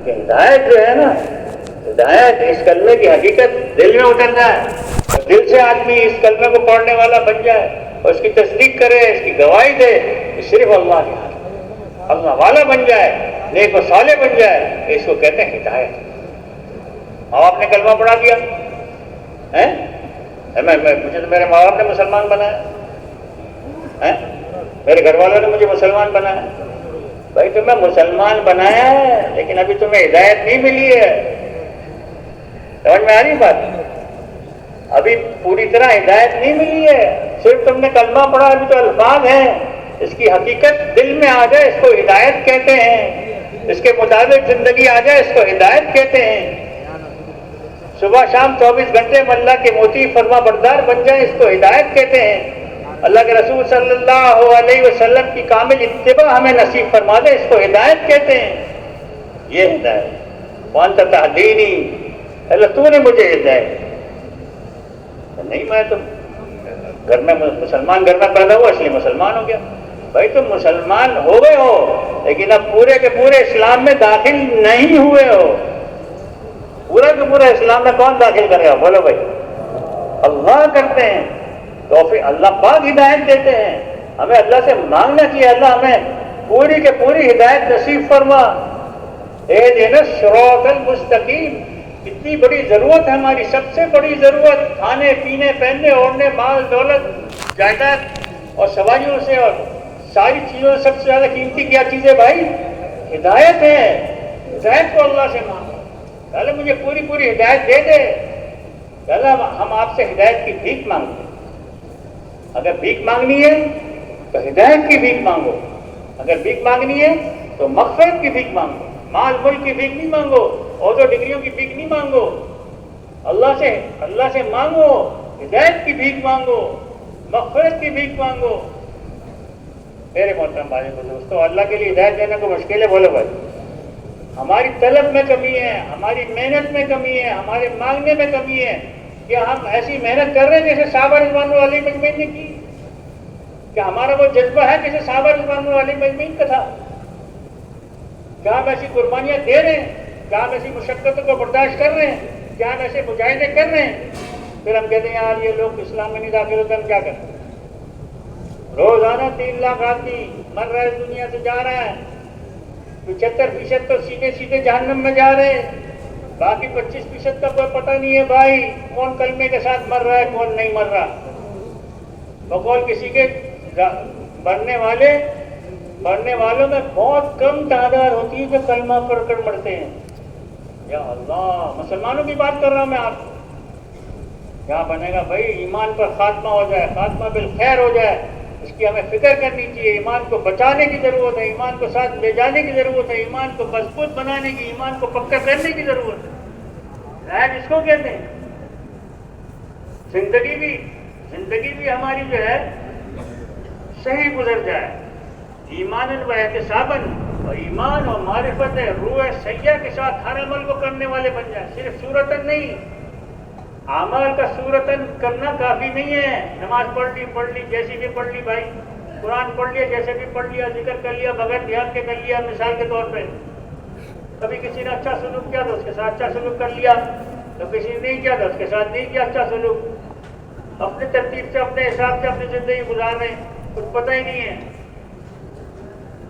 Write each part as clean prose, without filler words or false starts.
کہ ہدایت جو ہے نا، ہدایت اس کلمے کی حقیقت دل میں اتر جائے اور دل سے آدمی اس کلمے کو پڑھنے والا بن جائے اور اس کی تصدیق کرے، اس کی گواہی دے کہ صرف اللہ کے ہاتھ، اللہ والا بن جائے، نیک و صالح بن جائے، اس کو کہتے ہیں ہدایت۔ اور آپ نے کلمہ پڑھا دیا مجھے تو میرے ماں باپ نے مسلمان بنایا، میرے گھر والوں نے مجھے مسلمان بنایا۔ بھائی تمہیں مسلمان بنایا ہے لیکن ابھی تمہیں ہدایت نہیں ملی ہے، سمجھ میں آ رہی بات؟ ابھی پوری طرح ہدایت نہیں ملی ہے، صرف تم نے کلمہ پڑھا، ابھی تو الفاظ ہیں، اس کی حقیقت دل میں آ جائے اس کو ہدایت کہتے ہیں، اس کے مطابق زندگی آ جائے اس کو ہدایت کہتے ہیں۔ صبح شام 24 گھنٹے میں اللہ کے موتی فرما بردار بن جائے اس کو ہدایت کہتے ہیں۔ اللہ کے رسول صلی اللہ علیہ وسلم کی کامل اتباع ہمیں نصیب فرما دے اس کو ہدایت کہتے ہیں۔ یہ ہدایت وانت تہدینی، اللہ تو نے مجھے ہدایت نہیں، میں تو گھر میں مسلمان گھر میں پیدا ہوا اس لیے مسلمان ہو گیا۔ بھائی تم مسلمان ہو گئے ہو لیکن اب پورے کے پورے اسلام میں داخل نہیں ہوئے ہو۔ پورا کے پورا اسلام میں کون داخل کرے گا؟ بولو بھائی، اللہ کرتے ہیں، تو پھر اللہ پاک ہدایت دیتے ہیں۔ ہمیں اللہ سے مانگنا چاہیے، اللہ ہمیں پوری کے پوری ہدایت نصیب فرما۔ اہدنا الصراط المستقیم، اتنی بڑی ضرورت ہے ہماری، سب سے بڑی ضرورت کھانے پینے پہننے اوڑھنے مال دولت جائیداد اور سواریوں سے اور ساری چیزوں سے سب سے زیادہ قیمتی کیا چیز ہے بھائی؟ ہدایت ہے۔ ہدایت کو اللہ سے مانگو، اللہ مجھے پوری پوری ہدایت دے دے۔ اللہ ہم آپ سے ہدایت کی بھیک مانگتے ہیں۔ اگر بھیک مانگنی ہے تو ہدایت کی بھیک مانگو، اگر بھیک مانگنی ہے تو مغفرت کی بھیک مانگو، مال ملک کی بھیک نہیں مانگو، عہدوں ڈگریوں کی بھیک نہیں مانگو، اللہ سے مانگو، ہدایت کی بھیک مانگو، مغفرت کی بھیک مانگو۔ میرے محترم بھائی دوستو، اللہ کے لیے ہدایت دینے کو مشکل ہے؟ بولو بھائی، ہماری طلب میں کمی ہے، ہماری محنت میں کمی ہے، ہمارے مانگنے میں کمی ہے۔ کیا ہم ایسی محنت کر رہے ہیں جیسے صحابہ رضوان اللہ علیہم اجمعین نے کی؟ کیا ہمارا وہ جذبہ ہے جیسے صحابہ رضوان اللہ علیہم اجمعین کا تھا؟ کیا ہم ایسی قربانیاں دے رہے ہیں؟ کیا ہم ایسی مشقتوں کو برداشت کر رہے ہیں؟ کیا ہم ایسے مجاہدے کر رہے ہیں؟ پھر ہم کہتے ہیں یار یہ لوگ اسلام میں نہیں داخل ہوتے، ہم کیا کریں؟ روزانہ 3 لاکھ آدمی مر رہا ہے، دنیا سے جا رہا ہے، 75% تو سیدھے سیدھے جہنم میں جا رہے ہیں، باقی 25% کا کوئی پتہ نہیں ہے بھائی کون کلمے کے ساتھ مر رہا ہے کون نہیں مر رہا۔ بقول کسی کے مرنے والوں میں بہت کم تعداد ہوتی ہے جو کلمہ پڑھ کر مرتے ہیں۔ یا اللہ، مسلمانوں کی بات کر رہا ہوں میں آپ کو۔ کیا بنے گا بھائی؟ ایمان پر خاتمہ ہو جائے، خاتمہ بالخیر ہو جائے، اس کی ہمیں فکر کرنی چاہیے۔ ایمان کو بچانے کی ضرورت ہے، ایمان کو ساتھ لے جانے کی ضرورت ہے، ایمان کو مضبوط بنانے کی، ایمان کو پکا کرنے کی ضرورت ہے۔ ہدایت اس کو کہتے ہیں۔ زندگی بھی ہماری جو ہے صحیح گزر جائے، ایمان و احتساباً، اور ایمان اور معرفت روح سیاح کے ساتھ ہر عمل کو کرنے والے بن جائیں، صرف صورتاً نہیں۔ اعمال کا صورتاً کرنا کافی نہیں ہے۔ نماز پڑھ لی جیسی بھی پڑھ لی بھائی، قرآن پڑھ لیا جیسے بھی پڑھ لیا، ذکر کر لیا بغیر دھیان کے کر لیا، مثال کے طور پہ کبھی کسی نے اچھا سلوک کیا تو اس کے ساتھ اچھا سلوک کر لیا، تو کسی نے نہیں کیا تو اس کے ساتھ نہیں کیا اچھا سلوک، اپنی ترتیب سے اپنے حساب سے اپنی زندگی گزار رہے ہیں، کچھ پتہ ہی نہیں ہے۔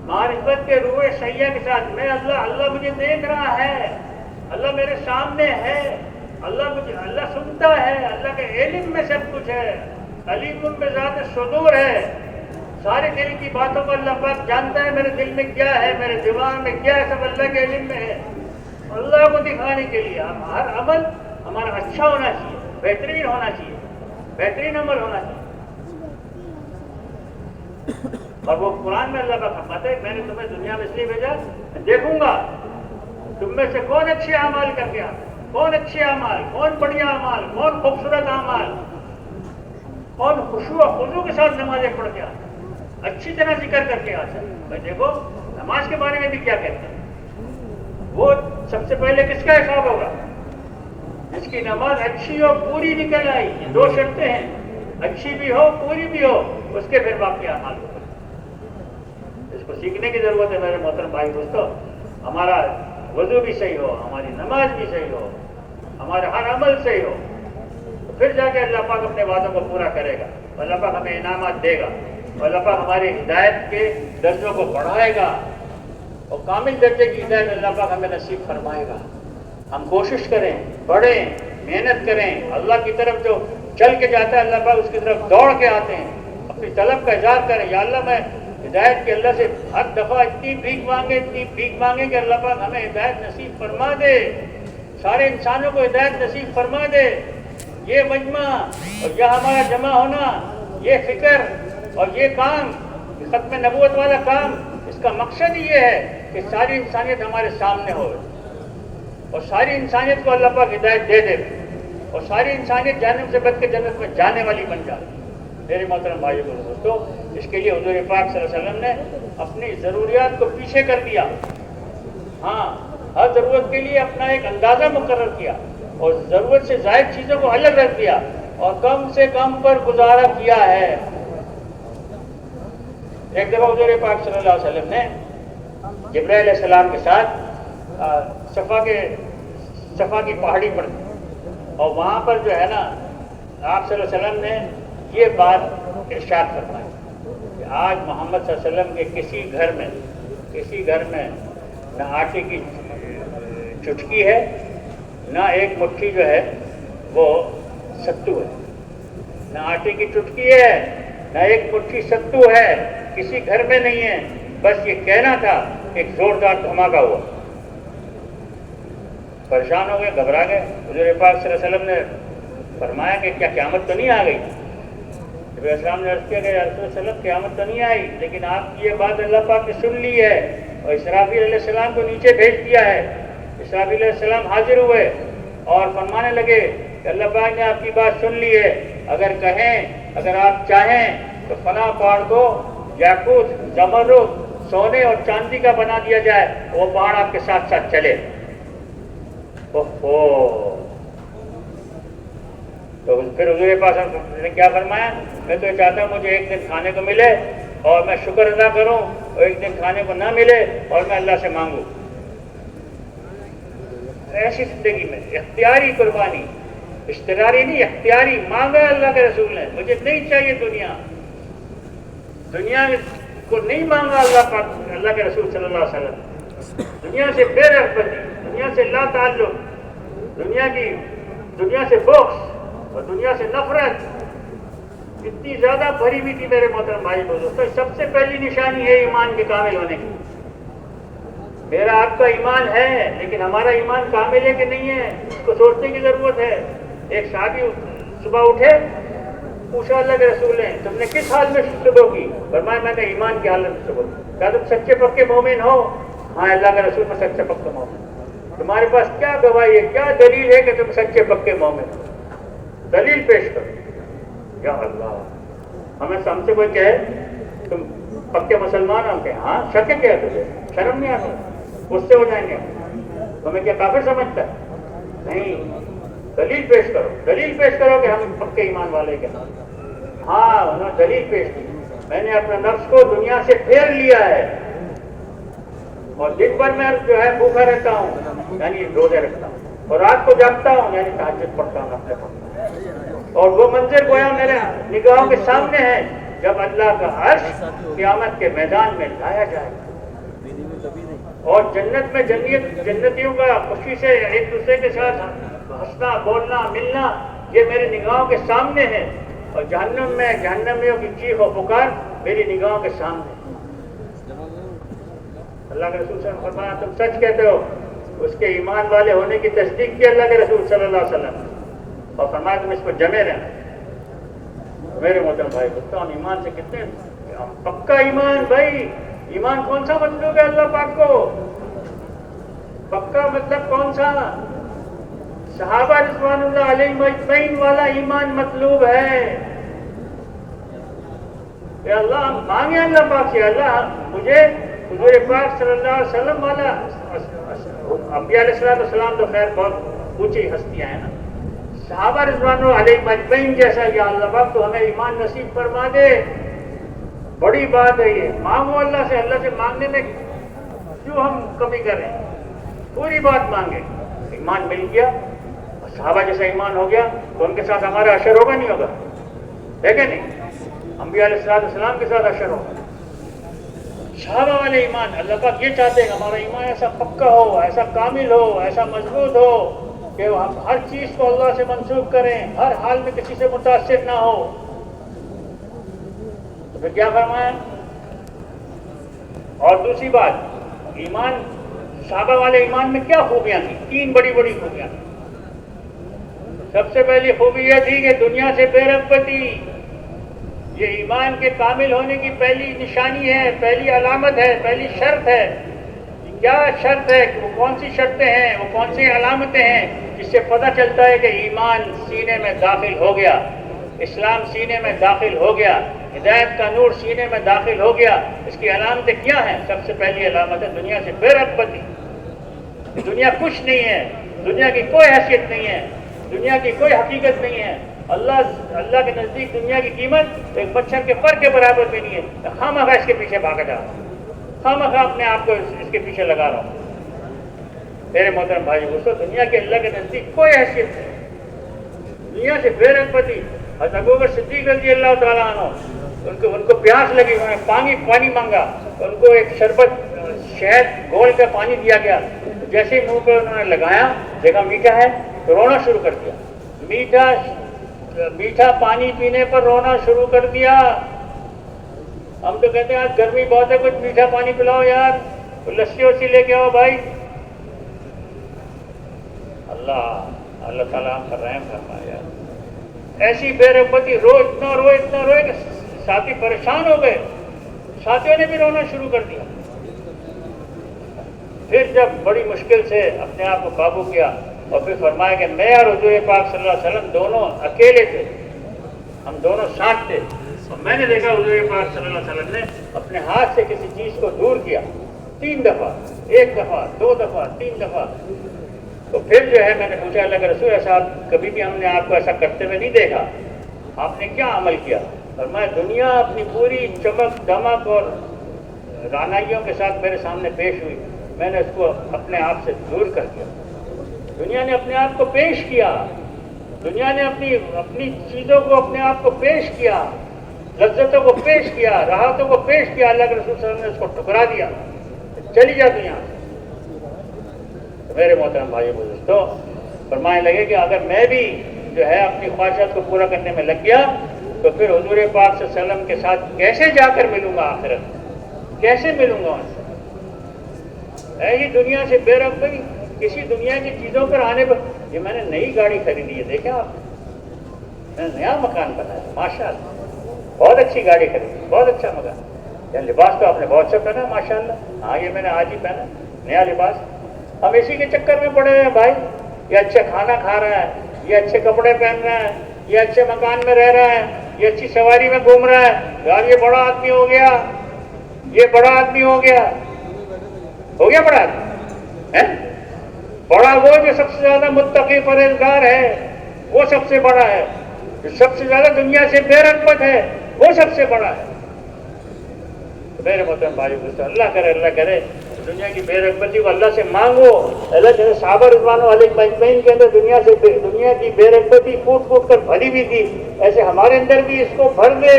معرفت کے روح سیاح کے ساتھ میں اللہ مجھے دیکھ رہا ہے، اللہ میرے سامنے ہے، اللہ سنتا ہے، اللہ کے علم میں سب کچھ ہے، علیم بذات الصدور ہے، سارے دل کی باتوں کو اللہ پاک جانتا ہے، میرے دل میں کیا ہے، میرے دماغ میں کیا ہے، سب اللہ کے علم میں ہے۔ اللہ کو دکھانے کے لیے ہم ہر عمل ہمارا اچھا ہونا چاہیے، بہترین ہونا چاہیے، بہترین عمل ہونا چاہیے۔ اور وہ قرآن میں اللہ کا فرماتا ہے میں نے تمہیں دنیا میں اس لیے بھیجا، دیکھوں گا تم میں سے کون اچھے اعمال کر گیا، کون اچھے اعمال، کون بڑھیا اعمال، کون خوبصورت اعمال، کون خشوع و خضوع کے ساتھ نمازیں پڑھ گیا، اچھی طرح ذکر کر کے آتا ہے۔ بھائی دیکھو نماز کے بارے میں بھی کیا کہتے ہیں، وہ سب سے پہلے کس کا حساب ہوگا؟ جس کی نماز اچھی اور پوری نکل آئی، یہ 2 شرطیں ہیں، اچھی بھی ہو پوری بھی ہو، اس کے پھر باقی اعمال ہوگا۔ اس کو سیکھنے کی ضرورت ہے میرے محترم بھائی دوستو۔ ہمارا وضو بھی صحیح ہو، ہماری نماز بھی صحیح ہو، ہمارا ہر عمل صحیح ہو، تو پھر جا کے اللہ پاک اپنے وعدوں کو پورا کرے گا، اللہ پاک ہمیں انعامات دے گا، اور اللہ پاک ہماری ہدایت کے درجوں کو بڑھائے گا، اور کامل درجے کی ہدایت اللہ پاک ہمیں نصیب فرمائے گا۔ ہم کوشش کریں، پڑھیں، محنت کریں، اللہ کی طرف جو چل کے جاتا ہے اللہ پاک اس کی طرف دوڑ کے آتے ہیں، اپنی طلب کا اظہار کریں، یا اللہ میں ہدایت کے اللہ سے ہر دفعہ اتنی بھیک مانگے کہ اللہ پاک ہمیں ہدایت نصیب فرما دے، سارے انسانوں کو ہدایت نصیب فرما دے۔ یہ مجمع اور یہ ہمارا جمع ہونا، یہ فکر اور یہ کام، یہ ختم نبوت والا کام، اس کا مقصد یہ ہے کہ ساری انسانیت ہمارے سامنے ہو، اور ساری انسانیت کو اللہ پاک ہدایت دے دے، اور ساری انسانیت جہنم سے بچ کے جنت میں جانے والی بن جائے۔ میرے محترم بھائیو اور دوستو، اس کے لیے حضور پاک صلی اللہ علیہ وسلم نے اپنی ضروریات کو پیچھے کر دیا، ہاں ہر ضرورت کے لیے اپنا ایک اندازہ مقرر کیا، اور ضرورت سے زائد چیزوں کو الگ رکھ دیا، اور کم سے کم پر گزارا کیا ہے۔ ایک دفعہ حضور پاک صلی اللہ علیہ وسلم نے جبرائیل علیہ السلام کے ساتھ صفا کی پہاڑی پر، اور وہاں پر جو ہے نا آپ صلی اللہ علیہ وسلم نے یہ بات ارشاد فرمائی کہ آج محمد صلی اللہ علیہ وسلم کے کسی گھر میں نہ آٹے کی چٹکی ہے، نہ ایک مٹھی جو ہے وہ ستو ہے، نہ آٹے کی چٹکی ہے، نہ ایک مٹھی ستو ہے، کسی گھر میں نہیں ہے۔ بس یہ کہنا تھا، ایک زوردار دھماکہ ہوا، پریشان ہو گئے، گھبرا گئے۔ حضور پاک صلی اللہ علیہ وسلم نے فرمایا کہ کیا قیامت تو نہیں آ گئی؟ نبی اسلام نے عرض کیا کہ یا رسول اللہ وسلم قیامت تو نہیں آئی، لیکن آپ کی یہ بات اللہ پاک نے سن لی ہے، اور اسرافیل علیہ السلام کو نیچے بھیج دیا ہے۔ اسرافیل علیہ السلام حاضر ہوئے اور فرمانے لگے کہ اللہ پاک نے آپ کی بات سن لی ہے، اگر آپ چاہیں تو فلاں پہاڑ کو یاقوت، زمرد، سونے اور چاندی کا بنا دیا جائے، وہ پہاڑ آپ کے ساتھ ساتھ چلے۔ تو پھر حضور پاک نے کیا فرمایا؟ میں تو یہ چاہتا ہوں مجھے ایک دن کھانے کو ملے اور میں شکر ادا کروں، اور ایک دن کھانے کو نہ ملے اور میں اللہ سے مانگوں۔ ایسی زندگی میں اختیاری قربانی، اشتراری نہیں، اختیاری مانگا اللہ کے رسول نے، مجھے نہیں چاہیے دنیا کو نہیں مانگا اللہ کے رسول صلی اللہ علیہ وسلم، دنیا سے بے رغبتی، دنیا سے لا تعلق، دنیا سے بغض اور دنیا سے نفرت اتنی زیادہ بھری ہوئی تھی میرے محترم بھائی دوستو۔ سب سے پہلی نشانی ہے ایمان کے کامل ہونے کی۔ میرا آپ کا ایمان ہے، لیکن ہمارا ایمان کامل ہے کہ نہیں ہے، اس کو سوچنے کی ضرورت ہے۔ ایک صحابی صبح اٹھے، پوچھا اللہ کے رسول نے تم نے کس حال میں صبح کی؟ فرمایا میں نے ایمان کی حالت میں صبح کی۔ کہا تم سچے پکے مومن ہو؟ ہاں اللہ کے رسول میں سچے پکے مومن۔ تمہارے پاس کیا گواہی ہے، کیا دلیل ہے کہ تم سچے پکے مومن ہو؟ دلیل پیش کرو۔ یا اللہ، ہم سے کوئی کہے تم پکے مسلمان ہو، کہ ہاں شک ہے کیا تجھے؟ شرم نہیں آتا؟ غصے ہو جائیں گے، تمہیں کیا کافر سمجھتا ہے؟ نہیں، دلیل پیش کرو کہ ہم پکے ایمان والے کے ہیں۔ ہاں انہوں نے دلیل پیش کی، میں نے اپنے نفس کو دنیا سے پھیر لیا ہے، اور دن بھر میں جو ہے بھوکا رہتا ہوں، یعنی روزے رکھتا ہوں، اور رات کو جاگتا ہوں، یعنی تہجد پڑھتا ہوں، نفلیں پڑھتا ہوں، اور وہ منظر گویا میرے نگاہوں کے سامنے ہے جب اللہ کا عرش قیامت کے میدان میں لایا جائے گا، اور جنت میں جنتیوں کا خوشی سے ایک دوسرے کے ساتھ ہنسنا، بولنا، ملنا، یہ میری نگاہوں کے سامنے ہے، اور جہنم میں جہنمیوں کی چیخ و پکار میری نگاہوں کے سامنے ہے۔ اللہ کے رسول صلی اللہ علیہ وسلم فرمایا تم سچ کہتے ہو، اس کے ایمان والے ہونے کی تصدیق کی اللہ کے رسول صلی اللہ علیہ وسلم، اور فرمایا تم اس کو جمے رہنا۔ میرے محترم بھائی ہم ایمان سے کتنے پکا ایمان، بھائی ایمان کون سا مطلوب ہے اللہ پاک کو؟ پکا مطلب کون سا؟ صحابہ رضوان اللہ علیہ مجمعین والا ایمان مطلوب ہے۔ کہ اللہ مانگے اللہ پاک سے، اللہ مجھے حضور پاک صلی اللہ علیہ وسلم والا، انبیاء علیہ السلام تو خیر بہت اونچی ہستیاں ہیں نا، صحابہ رضوان اللہ علیہ مجمعین جیسا یا اللہ پاک تو ہمیں ایمان نصیب فرما دے۔ بڑی بات ہے یہ، مانگو اللہ سے مانگنے میں کیوں ہم کمی کریں؟ پوری بات مانگے. ایمان مل گیا، صحابہ جیسا ایمان ہو گیا تو ان کے ساتھ ہمارا اشر ہوگا نہیں ہوگا؟ ہے کہ نہیں؟ انبیاء علیہ السلام کے ساتھ اشر ہوگا. صحابہ والے ایمان، اللہ پاک یہ چاہتے ہیں کہ ہمارا ایمان ایسا پکا ہو، ایسا کامل ہو، ایسا مضبوط ہو کہ ہم ہر چیز کو اللہ سے منسوخ کریں، ہر حال میں کسی سے متاثر نہ ہو. تو پھر کیا فرمایا؟ اور دوسری بات، ایمان، صحابہ والے ایمان میں کیا خوبیاں تھیں؟ 3 بڑی بڑی خوبیاں تھیں. سب سے پہلی خوبی یہ تھی کہ دنیا سے بے رغبتی. یہ ایمان کے کامل ہونے کی پہلی نشانی ہے، پہلی علامت ہے، پہلی شرط ہے. کیا شرط ہے؟ وہ کون سی شرطیں ہیں، وہ کون سی علامتیں ہیں جس سے پتہ چلتا ہے کہ ایمان سینے میں داخل ہو گیا، اسلام سینے میں داخل ہو گیا، ہدایت کا نور سینے میں داخل ہو گیا؟ اس کی علامتیں کیا ہیں؟ سب سے پہلی علامت ہے دنیا سے بے رغبتی. دنیا کچھ نہیں ہے، دنیا کی کوئی حیثیت نہیں ہے، دنیا کی کوئی حقیقت نہیں ہے. اللہ کے نزدیک دنیا کی قیمت ایک مچھر کے پر کے برابر بھی نہیں ہے. خواہ اس کے پیچھے بھاگا جا رہا ہوں، خواہ اپنے آپ کو اس کے پیچھے لگا رہا ہوں. میرے محترم بھائی دوستو، دنیا کے اللہ کے نزدیک کوئی حیثیت نہیں. دنیا سے بے رغبتی. حضرت ابوبکر صدیق رضی اللہ تعالیٰ عنہ، ان کو پیاس لگی، انہوں نے پانی مانگا، ان کو ایک شربت شہد گھول کر پانی دیا گیا. جیسے ہی منہ پہ انہوں نے لگایا، دیکھا میٹھا ہے تو رونا شروع کر دیا. میٹھا پانی پینے پر رونا شروع کر دیا. ہم تو کہتے ہیں آج گرمی بہت ہے، کچھ میٹھا پانی پلاؤ یار، لسی وسی لے کے آؤ بھائی. اللہ تعالیٰ ہم پر رحم فرمائے یار. ایسی بے رغبتی، اتنا روئے کہ ساتھی پریشان ہو گئے. ساتھیوں نے بھی رونا شروع کر دیا. پھر جب بڑی مشکل سے اپنے آپ کو قابو کیا اور پھر فرمایا کہ میں اور حضور پاک صلی اللہ علیہ وسلم دونوں اکیلے تھے، ہم دونوں ساتھ تھے، اور میں نے دیکھا حضور پاک صلی اللہ علیہ وسلم نے اپنے ہاتھ سے کسی چیز کو دور کیا 3 دفعہ، 1 دفعہ، 2 دفعہ، 3 دفعہ. تو پھر جو ہے میں نے پوچھا اللہ کے رسول، ایسا کبھی بھی ہم نے آپ کو ایسا کرتے ہوئے نہیں دیکھا، آپ نے کیا عمل کیا؟ فرمایا دنیا اپنی پوری چمک دمک اور رعنائیوں کے ساتھ میرے سامنے پیش ہوئی، میں نے اس کو اپنے آپ سے دور کر دیا. دنیا نے اپنے آپ کو پیش کیا، دنیا نے اپنی چیزوں کو اپنے آپ کو پیش کیا، لذتوں کو پیش کیا، راحتوں کو پیش کیا. اللہ کے رسول صلی اللہ علیہ وسلم نے اس کو ٹکرا دیا، چلی جا دنیا سے. میرے محترم بھائی بزرگوں، فرمانے لگے کہ اگر میں بھی جو ہے اپنی خواہشات کو پورا کرنے میں لگ گیا تو پھر حضور پاک صلی اللہ علیہ وسلم کے ساتھ کیسے جا کر ملوں گا آخرت میں؟ کیسے ملوں گا ان سے؟ ہے یہ دنیا سے بے رغبتی، کسی دنیا کی چیزوں پر آنے پر. یہ میں نے نئی گاڑی خریدی ہے، دیکھیں آپ، میں نے نیا مکان بنایا ماشاء اللہ، بہت اچھی گاڑی خریدی، بہت اچھا مکان. یہ لباس تو آپ نے بہت اچھا پہنا ماشاء اللہ. ہاں یہ میں نے آج ہی پہنا نیا لباس. ہم اسی کے چکر میں پڑے ہیں بھائی. یہ اچھا کھانا کھا رہا ہے، یہ اچھے کپڑے پہن رہا ہے، یہ اچھے مکان میں رہ رہا ہے، یہ اچھی سواری میں گھوم رہا ہے. یار یہ بڑا آدمی ہو گیا، یہ بڑا آدمی ہو گیا بڑا آدمی ہے. بڑا وہ جو سب سے زیادہ متقی پرہیزگار ہے، وہ سب سے بڑا ہے. جو سب سے زیادہ دنیا سے بے رغبت ہے، وہ سب سے بڑا ہے. میرے محترم بھائی دوستو، اللہ کرے دنیا کی بے رغبتی کو اللہ سے مانگو. اللہ جیسے صحابہ رضوان علیہ مجمعین کے اندر دنیا کی بے رغبتی پھوٹ کر بھری بھی تھی، ایسے ہمارے اندر بھی اس کو بھر دے.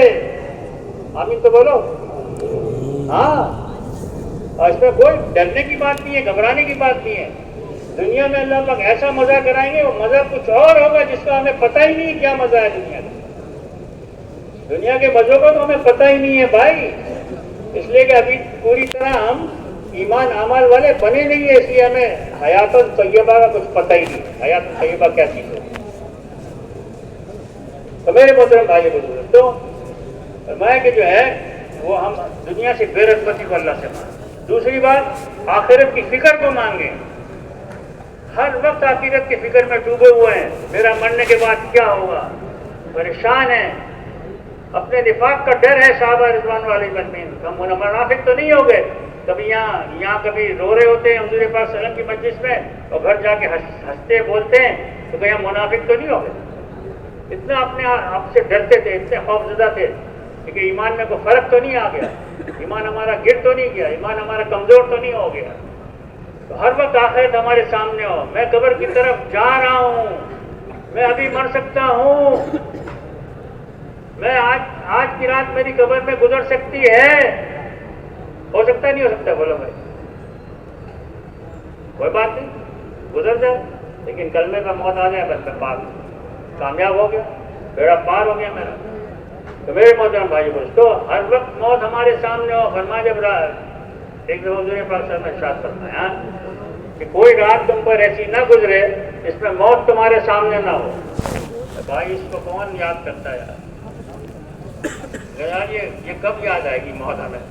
آمین تو بولو. ہاں، اور اس میں کوئی ڈرنے کی بات نہیں ہے، گھبرانے کی بات نہیں ہے. دنیا میں اللہ پاک ایسا مزہ کرائیں گے، وہ مزہ کچھ اور ہوگا جس کا ہمیں پتہ ہی نہیں کیا مزہ ہے. دنیا کے مزوں کو تو ہمیں پتہ ہی نہیں ہے بھائی، اس لیے کہ ابھی پوری طرح ہم ایمان اعمال والے بنے نہیں ہیں، اس لیے ہمیں حیات الطیبہ کا کچھ پتہ ہی نہیں. حیات الطیبہ کیا چیز ہے؟ تو میرے محترم بھائی بزرگ، تو فرمایا کہ جو ہے وہ ہم دنیا سے بے رغبتی کو اللہ سے مانگیں. دوسری بات، آخرت کی فکر کو مانگیں. ہر وقت آخرت کی فکر میں ڈوبے ہوئے ہیں، میرا مرنے کے بعد کیا ہوگا، پریشان ہیں. اپنے نفاق کا ڈر ہے. صحابہ رضوان علیہ مجمعین ہم منافق تو نہیں ہو گئے. کبھی یہاں کبھی رو رہے ہوتے ہیں حضور پاک صلی اللہ علیہ وسلم کی مجلس میں، اور گھر جا کے ہنستے بولتے ہیں، تو کہیں ہم منافق تو نہیں ہو گئے. اتنا اپنے آپ سے ڈرتے تھے، اتنے خوفزدہ تھے کہ ایمان میں کوئی فرق تو نہیں آ گیا، ایمان ہمارا گر تو نہیں گیا، ایمان ہمارا کمزور تو نہیں ہو گیا. تو ہر وقت آخرت ہمارے سامنے ہو. میں قبر کی طرف جا رہا ہوں, میں ابھی مر سکتا ہوں, میں آج کی رات میری قبر میں گزر سکتی ہے. ہو سکتا نہیں ہو سکتا؟ بولو بھائی. کوئی بات نہیں, گزر جائے, لیکن کلمے کا موت آ جائے بس میں پاک کامیاب ہو گیا, بیڑا پار ہو گیا میرا. تو میرے محترم بھائی دوستو, ہر وقت موت ہمارے سامنے ہو. فرمایا جب ایک دفعہ حضور پاک صلی اللہ علیہ وسلم نے ارشاد فرمایا کہ کوئی رات تم پر ایسی نہ گزرے اس میں موت تمہارے سامنے نہ ہو. تو بھائی اس کو کون یاد کرتا ہے یار؟ یہ کب یاد آئے گی موت ہمیں؟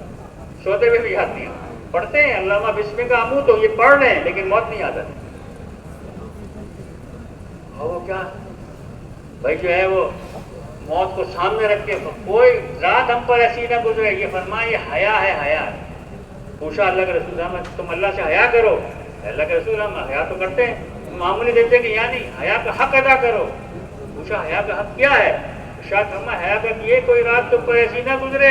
سوتے ہوئے بھی یاد نہیں. پڑھتے ہیں علامہ بسم کا امو تو یہ پڑھ رہے ہیں لیکن موت نہیں یاد آتی. اور وہ کیا بھائی جو ہے وہ موت کو سامنے رکھ کے کوئی رات ہم پر ایسی نہ گزرے. یہ فرمایا یہ حیا ہے, حیا. پوچھا اللہ کے رسول صاحب تم اللہ سے حیا کرو؟ اللہ کے رسول ہم حیا تو کرتے ہیں, معمولی دیتے کہ یعنی حیا کا حق ادا کرو. پوچھا حیا کا حق کیا ہے؟ شاید ہم حیا کا یہ کوئی رات تم پر ایسی نہ گزرے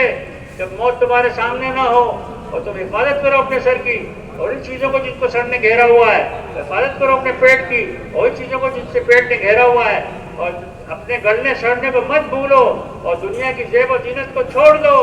جب موت تمہارے سامنے نہ ہو اور تم حفاظت کرو اپنے سر کی اور ان چیزوں کو جن کو سر نے گھیرا ہوا ہے. حفاظت کرو اپنے پیٹ کی اور ان چیزوں کو جن سے پیٹ نے گھیرا ہوا ہے. اور اپنے گلنے سڑنے کو مت بھولو اور دنیا کی زیب و زینت کو چھوڑ دو.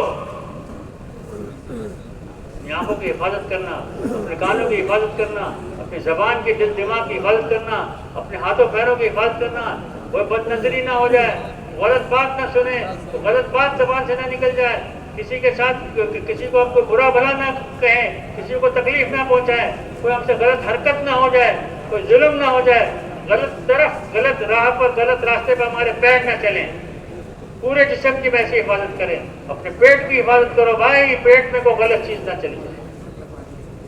اپنی آنکھوں کی حفاظت کرنا, اپنے کانوں کی حفاظت کرنا, اپنی زبان کی دل دماغ کی حفاظت کرنا, اپنے ہاتھوں پیروں کی حفاظت کرنا. کوئی بد نظری نہ ہو جائے, غلط بات نہ سنے, تو غلط بات زبان سے نہ نکل جائے. کسی کے ساتھ کسی کو ہم کو برا بھلا نہ کہیں, کسی کو تکلیف نہ پہنچائے, کوئی ہم سے غلط حرکت نہ ہو جائے, کوئی ظلم نہ ہو جائے, غلط طرف غلط راہ پر غلط راستے پر ہمارے پیر نہ چلیں. پورے جسم کی ویسی حفاظت کریں. اپنے پیٹ کی حفاظت کرو بھائی, پیٹ میں کوئی غلط چیز نہ چلی جائے.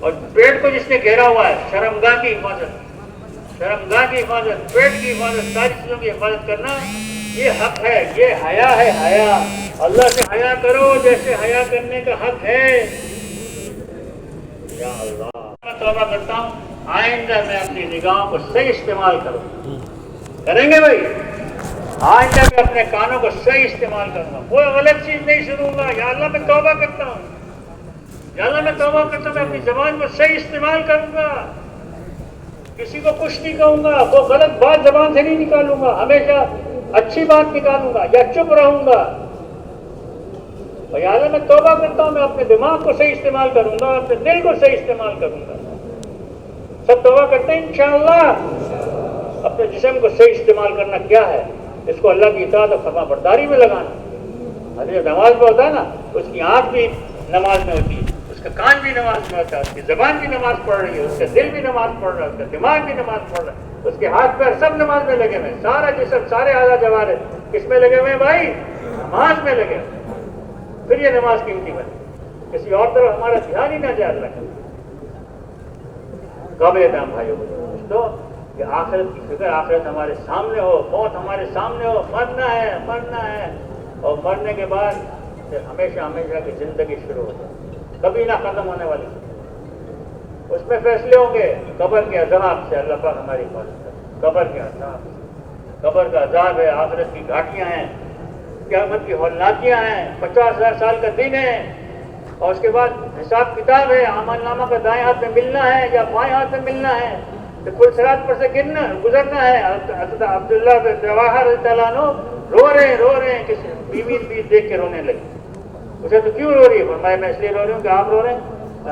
اور پیٹ کو جس نے گھیرا ہوا ہے, شرمگاہ کی حفاظت, شرمگاہ کی حفاظت, پیٹ کی حفاظت, ساری چیزوں کی حفاظت کرنا یہ حق ہے, یہ حیا ہے. حیا اللہ سے حیا کرو جیسے حیا کرنے کا حق ہے. یا اللہ میں توبہ کرتا ہوں آئندہ میں اپنی نگاہوں کو صحیح استعمال کروں. کریں گے بھائی؟ آئندہ میں اپنے کانوں کو صحیح استعمال کروں گا, کوئی غلط چیز نہیں سنوں گا. یا اللہ میں توبہ کرتا ہوں, یا اللہ میں توبہ کرتا ہوں, میں اپنی زبان کو صحیح استعمال کروں گا, کسی کو کچھ نہیں کہوں گا, کوئی غلط بات زبان سے نہیں نکالوں گا, ہمیشہ اچھی بات نکالوں گا یا چپ رہوں گا. اور یا اللہ میں توبہ کرتا ہوں, میں اپنے دماغ کو صحیح استعمال کروں گا, اپنے دل کو صحیح استعمال کروں گا. سب توبہ کرتے ہیں انشاءاللہ. اپنے جسم کو صحیح استعمال کرنا کیا ہے؟ اس کو اللہ کی اطاعت اور فرما برداری میں لگانا. جو نماز میں ہوتا ہے نا, اس کی آنکھ بھی نماز میں ہوتی ہے, اس کا کان بھی نماز میں ہوتا ہے, اس کی زبان بھی نماز پڑھ رہی ہے, اس کا دل بھی نماز پڑھ رہا ہے, اس کا دماغ بھی نماز پڑھ رہا ہے, اس کے ہاتھ پیر سب نماز میں لگے ہوئے, سارا جسم سارے اعضاء جوارح کس میں لگے ہوئے بھائی؟ نماز میں لگے ہوئے. پھر یہ نماز قیمتی بنے, کسی اور طرف ہمارا دھیان ہی نہ جائے. اللہ کا قابل احترام بھائیوں دوستو, کہ آخرت کی فکر, آخرت ہمارے سامنے ہو, موت ہمارے سامنے ہو. مرنا ہے, مرنا ہے, اور مرنے کے بعد ہمیشہ ہمیشہ کی زندگی شروع ہو جائے, کبھی نہ ختم ہونے والی. اس میں فیصلے ہوں گے قبر کے عذاب سے. اللہ پاک ہماری حفاظت کرے. قبر کے عذاب, قبر کا عذاب ہے, آخرت کی گھاٹیاں ہیں, قیامت کی ہولناکیاں ہیں, 50,000 سال کا دن ہے, اور اس کے بعد حساب کتاب ہے. اعمال نامہ کا دائیں ہاتھ میں ملنا ہے یا بائیں ہاتھ میں ملنا ہے, تو پل صراط پر سے گزرنا ہے. عبداللہ بن رواحہ رضی اللہ عنہ رو رہے ہیں, کسی بیوی دیکھ کے رونے لگے. اسے تو کیوں رو رہی ہے؟ فرمایا میں اس لیے رو رہی ہوں کہ آپ رو رہے ہیں.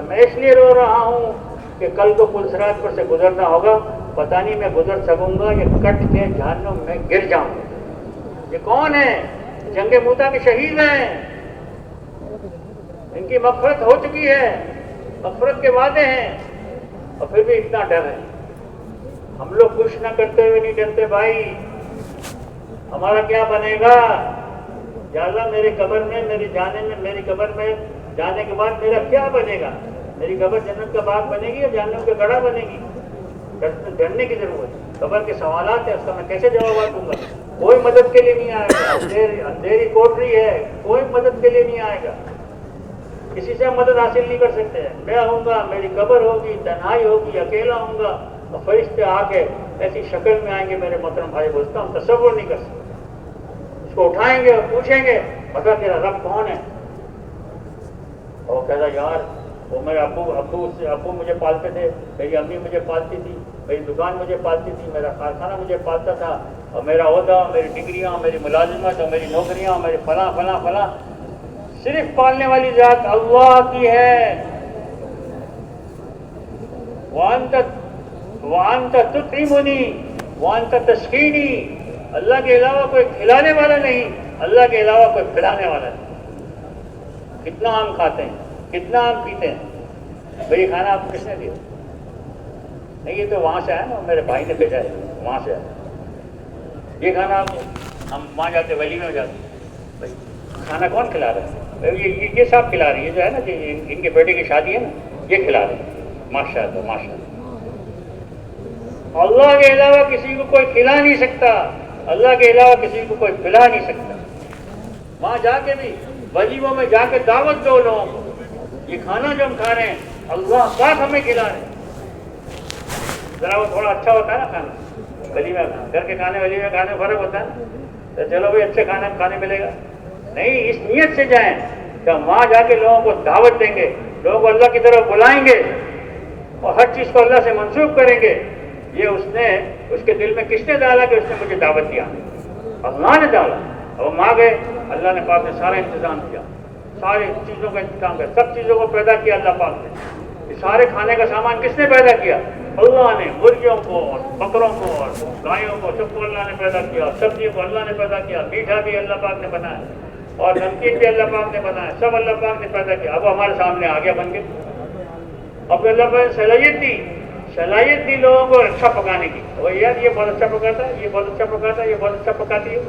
میں اس لیے رو رہا ہوں کہ کل کو پل صراط پر سے گزرنا ہوگا, پتہ نہیں میں گزر سکوں گا یا کٹ کے جہنم میں گر جاؤں. یہ کون ہے؟ جنگ موتا کے شہید ہیں, ان کی مغفرت ہو چکی ہے, مغفرت کے وعدے ہیں, اور پھر بھی اتنا ڈر ہے. ہم لوگ کچھ نہ کرتے ہوئے نہیں ڈرتے بھائی. ہمارا کیا بنے گا؟ یا اللہ میری قبر میں, میری قبر میں جانے کے بعد میرا کیا بنے گا؟ میری قبر جنت کا باغ بنے گی یا جہنم کا گڑھا بنے گی؟ ڈرنے کی ضرورت ہے. قبر کے سوالات ہیں, اس کا میں کیسے جوابات دوں گا؟ کوئی مدد کے لیے نہیں آئے گا. اندھیری کوٹری ہے, کوئی مدد کے لیے نہیں آئے گا. کسی سے مدد حاصل نہیں کر سکتے. میں ہوں گا, میری قبر ہوگی, تنہائی ہوگی, اکیلا ہوں گا, اور فرشتے آ کے ایسی شکل میں آئیں گے میرے محترم بھائی دوستوں, ہم تصور نہیں کر سکتے. اس کو اٹھائیں گے اور پوچھیں گے بتا تیرا رب کون ہے؟ اور کہتا یار وہ میرے ابو مجھے پالتے تھے، میری امی مجھے پالتی تھی، میری دکان مجھے پالتی تھی، میرا کارخانہ مجھے پالتا تھا، اور میرا عہدہ، میری ڈگریاں، میری ملازمت، اور میری نوکریاں، میرے فلاں فلاں فلاں، صرف پالنے والی ذات اللہ کی ہے۔ وَأَنْتَ تُطْعِمُنِي وَأَنْتَ تَسْقِينِي، اللہ کے علاوہ کوئی کھلانے والا نہیں، اللہ کے علاوہ کوئی پلانے والا نہیں۔ کتنا آم کھاتے ہیں، کتنا آم پیتے ہیں، بھئی کھانا آپ کو کس نے دیا؟ نہیں، یہ تو وہاں سے آیا نا، میرے بھائی نے بھیجا ہے، وہاں سے آیا۔ یہ کھانا ہم وہاں جاتے، ولیمے میں جاتے، بھائی کھانا کون کھلا رہا ہے؟ یہ صاحب کھلا رہی ہے، جو ہے نا کہ ان کے بیٹے کی شادی ہے نا، یہ کھلا رہے ہیں، ماشاء اللہ ماشاء اللہ۔ اللہ کے علاوہ کسی کو کوئی کھلا نہیں سکتا، اللہ کے علاوہ کسی کو کوئی پلا نہیں سکتا۔ وہاں جا کے بھی ولیموں میں جا کے دعوت دو لوگوں کو، یہ کھانا جو ہم کھا رہے ہیں اللہ پاک ہمیں کھلا رہے ہیں۔ ذرا وہ تھوڑا اچھا ہوتا ہے نا کھانا، ولیمہ گھر کے کھانے ولیمے کھانے میں فرق ہوتا ہے نا، تو چلو بھائی اچھے کھانے ملے گا، نہیں، اس نیت سے جائیں کہ ہم وہاں جا کے لوگوں کو دعوت دیں گے، لوگوں کو اللہ کی طرف بلائیں گے اور ہر چیز کو اللہ سے منسوخ کریں گے۔ یہ اس کے دل میں کس نے ڈالا کہ اس نے مجھے دعوت دیا؟ اللہ نے ڈالا۔ اور ہم آ گئے، اللہ نے پاک نے سارا انتظام کیا، ساری چیزوں کا انتظام کیا، سب چیزوں کو پیدا کیا اللہ پاک نے۔ یہ سارے کھانے کا سامان کس نے پیدا کیا؟ اللہ نے۔ مرغیوں کو اور بکروں کو اور گایوں کو سب کو اللہ نے پیدا کیا، سبزیوں کو اللہ نے پیدا کیا، میٹھا بھی اللہ پاک نے بنایا اور نمکین بھی اللہ پاک نے بنایا، سب اللہ پاک نے پیدا کیا۔ اب ہمارے سامنے آ گیا بن کے۔ اب اللہ پاک نے صلاحیت دی لوگوں کو اچھا پکانے کی، وہ یار یہ بہت اچھا پکاتا ہے، یہ بہت اچھا پکاتا ہے، یہ بہت اچھا پکاتی ہے۔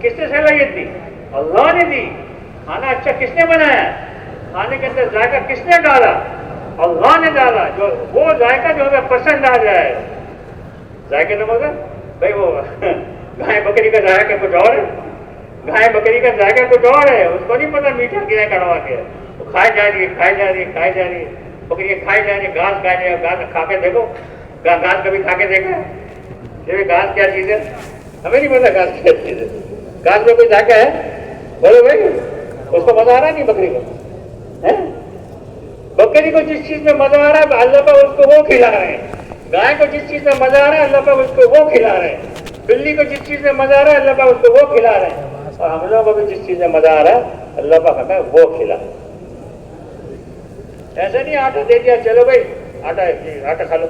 کس نے صلاحیت دی؟ اللہ نے دی۔ کھانا اچھا کس نے بنایا؟ کھانے کے اندر ذائقہ کس نے ڈالا؟ اللہ نے ڈالا، جو وہ ذائقہ جو ہمیں پسند آ جائے۔ ذائقے نہ مگر بھائی وہ گائے بکری کا ذائقہ کچھ اور ہے، گائے بکری کا ذائقہ کچھ اور ہے، اس کو نہیں پتا میٹھا کیا ہے کڑوا کیا ہے، وہ کھائی جا رہی ہے، بکری کھائی جا رہی ہے، گھاس کھائی جا رہی ہے، گھاس کھا کے دیکھو، گھاس کبھی کھا کے دیکھا ہے؟ یہ گھاس کیا چیز ہے؟ ہمیں نہیں پتا گھاس کیا چیز ہے، گھاس میں کوئی ذائقہ ہے؟ بولو بھائی، اس کو مزہ آ رہا نہیں بکری کو؟ بکری کو جس چیز میں مزہ آ رہا ہے اللہ پاک اس کو وہ کھلا رہے ہیں، گائے کو جس چیز میں مزہ آ رہا ہے اللہ پاک اس کو وہ کھلا رہے ہیں، بلی کو جس چیز میں مزہ آ رہا ہے اللہ پاک اس کو وہ کھلا رہے ہیں، اور ہم لوگوں کو بھی جس چیز میں مزہ آ رہا ہے اللہ پاک ہمیں وہ کھلا۔ ایسے نہیں آٹا دے دیا چلو بھائی آٹا کھا لو،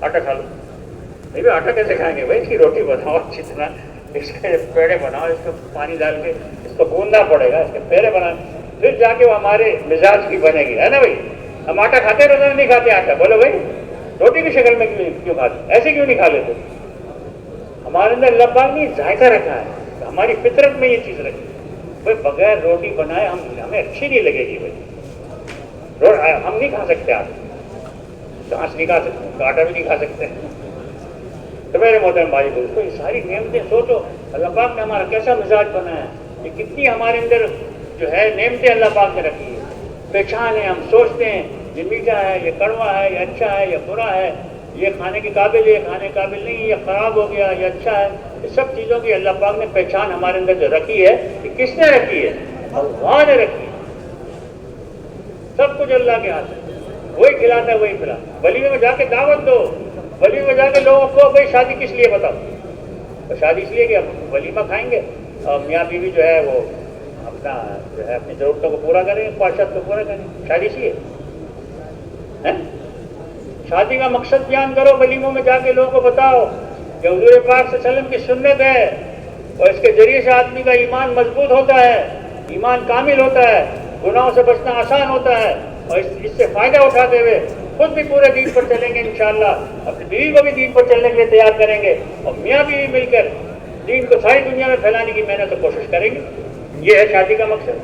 آٹا کھا لو، نہیں بھائی آٹا کیسے کھائیں گے بھائی؟ اس کی روٹی بناؤ اچھی طرح، اس کے پیڑے بناؤ، اس کو پانی ڈال کے اس کو گوندنا پڑے گا، اس کے پیڑے بنا، پھر جا کے وہ ہمارے مزاج کی بنے گی، ہے نا بھائی؟ ہم آٹا کھاتے روزانہ نہیں کھاتے آٹا، بولو بھائی روٹی کی شکل میں کیوں کھاتے؟ ایسے کیوں نہیں کھا لیتے؟ ہمارے اندر اللہ پاک نے ذائقہ رکھا ہے، ہماری فطرت میں یہ چیز رکھی بھائی، بغیر روٹی بنائے ہمیں اچھی نہیں لگے گی بھائی، ہم نہیں کھا سکتے، آپ گھاس نہیں کھا سکتے، آٹا بھی نہیں کھا سکتے۔ تو میرے محترم بھائی دوستو، یہ ساری نعمتیں سوچو اللہ پاک نے ہمارا کیسا مزاج بنایا ہے، یہ کتنی ہمارے اندر جو ہے نعمتیں اللہ پاک نے رکھی ہے، پہچان ہے، ہم سوچتے ہیں یہ میٹھا ہے، یہ کڑوا ہے، یہ اچھا ہے، یہ برا ہے، یہ کھانے کے قابل ہے، یہ کھانے کے قابل نہیں، یہ خراب ہو گیا، یہ اچھا ہے، یہ سب چیزوں کی اللہ پاک نے پہچان ہمارے اندر جو رکھی ہے، یہ کس نے رکھی ہے؟ اللہ نے رکھی ہے۔ سب کچھ اللہ کے ہاتھ ہے، وہی کھلاتا ہے، وہی پلاتا ہے۔ ولیمے میں جا کے دعوت دو، ولیمے میں جا کے لوگوں کو بھائی شادی کس لیے بتاؤ؟ تو شادی اس لیے کہ ہم ولیمہ کھائیں گے اور میاں بیوی جو ہے وہ اپنا جو ہے اپنی ضرورتوں کو پورا کریں، خواہشات کو پورا کریں، شادی اس لیے۔ شادی کا مقصد بیان کرو، ولیموں میں جا کے لوگوں کو بتاؤ کہ حضور پاک صلی اللہ علیہ وسلم کی سنت ہے اور اس کے ذریعے سے آدمی کا ایمان مضبوط ہوتا ہے، ایمان کامل ہوتا ہے، گناہوں سے بچنا آسان ہوتا ہے، اور اس سے فائدہ اٹھاتے ہوئے خود بھی پورے دین پر چلیں گے انشاءاللہ، اپنی بیوی کو بھی دین پر چلنے کے لیے تیار کریں گے، اور میاں بیوی مل کر دین کو ساری دنیا میں پھیلانے کی محنت اور کوشش کریں گے۔ یہ ہے شادی کا مقصد۔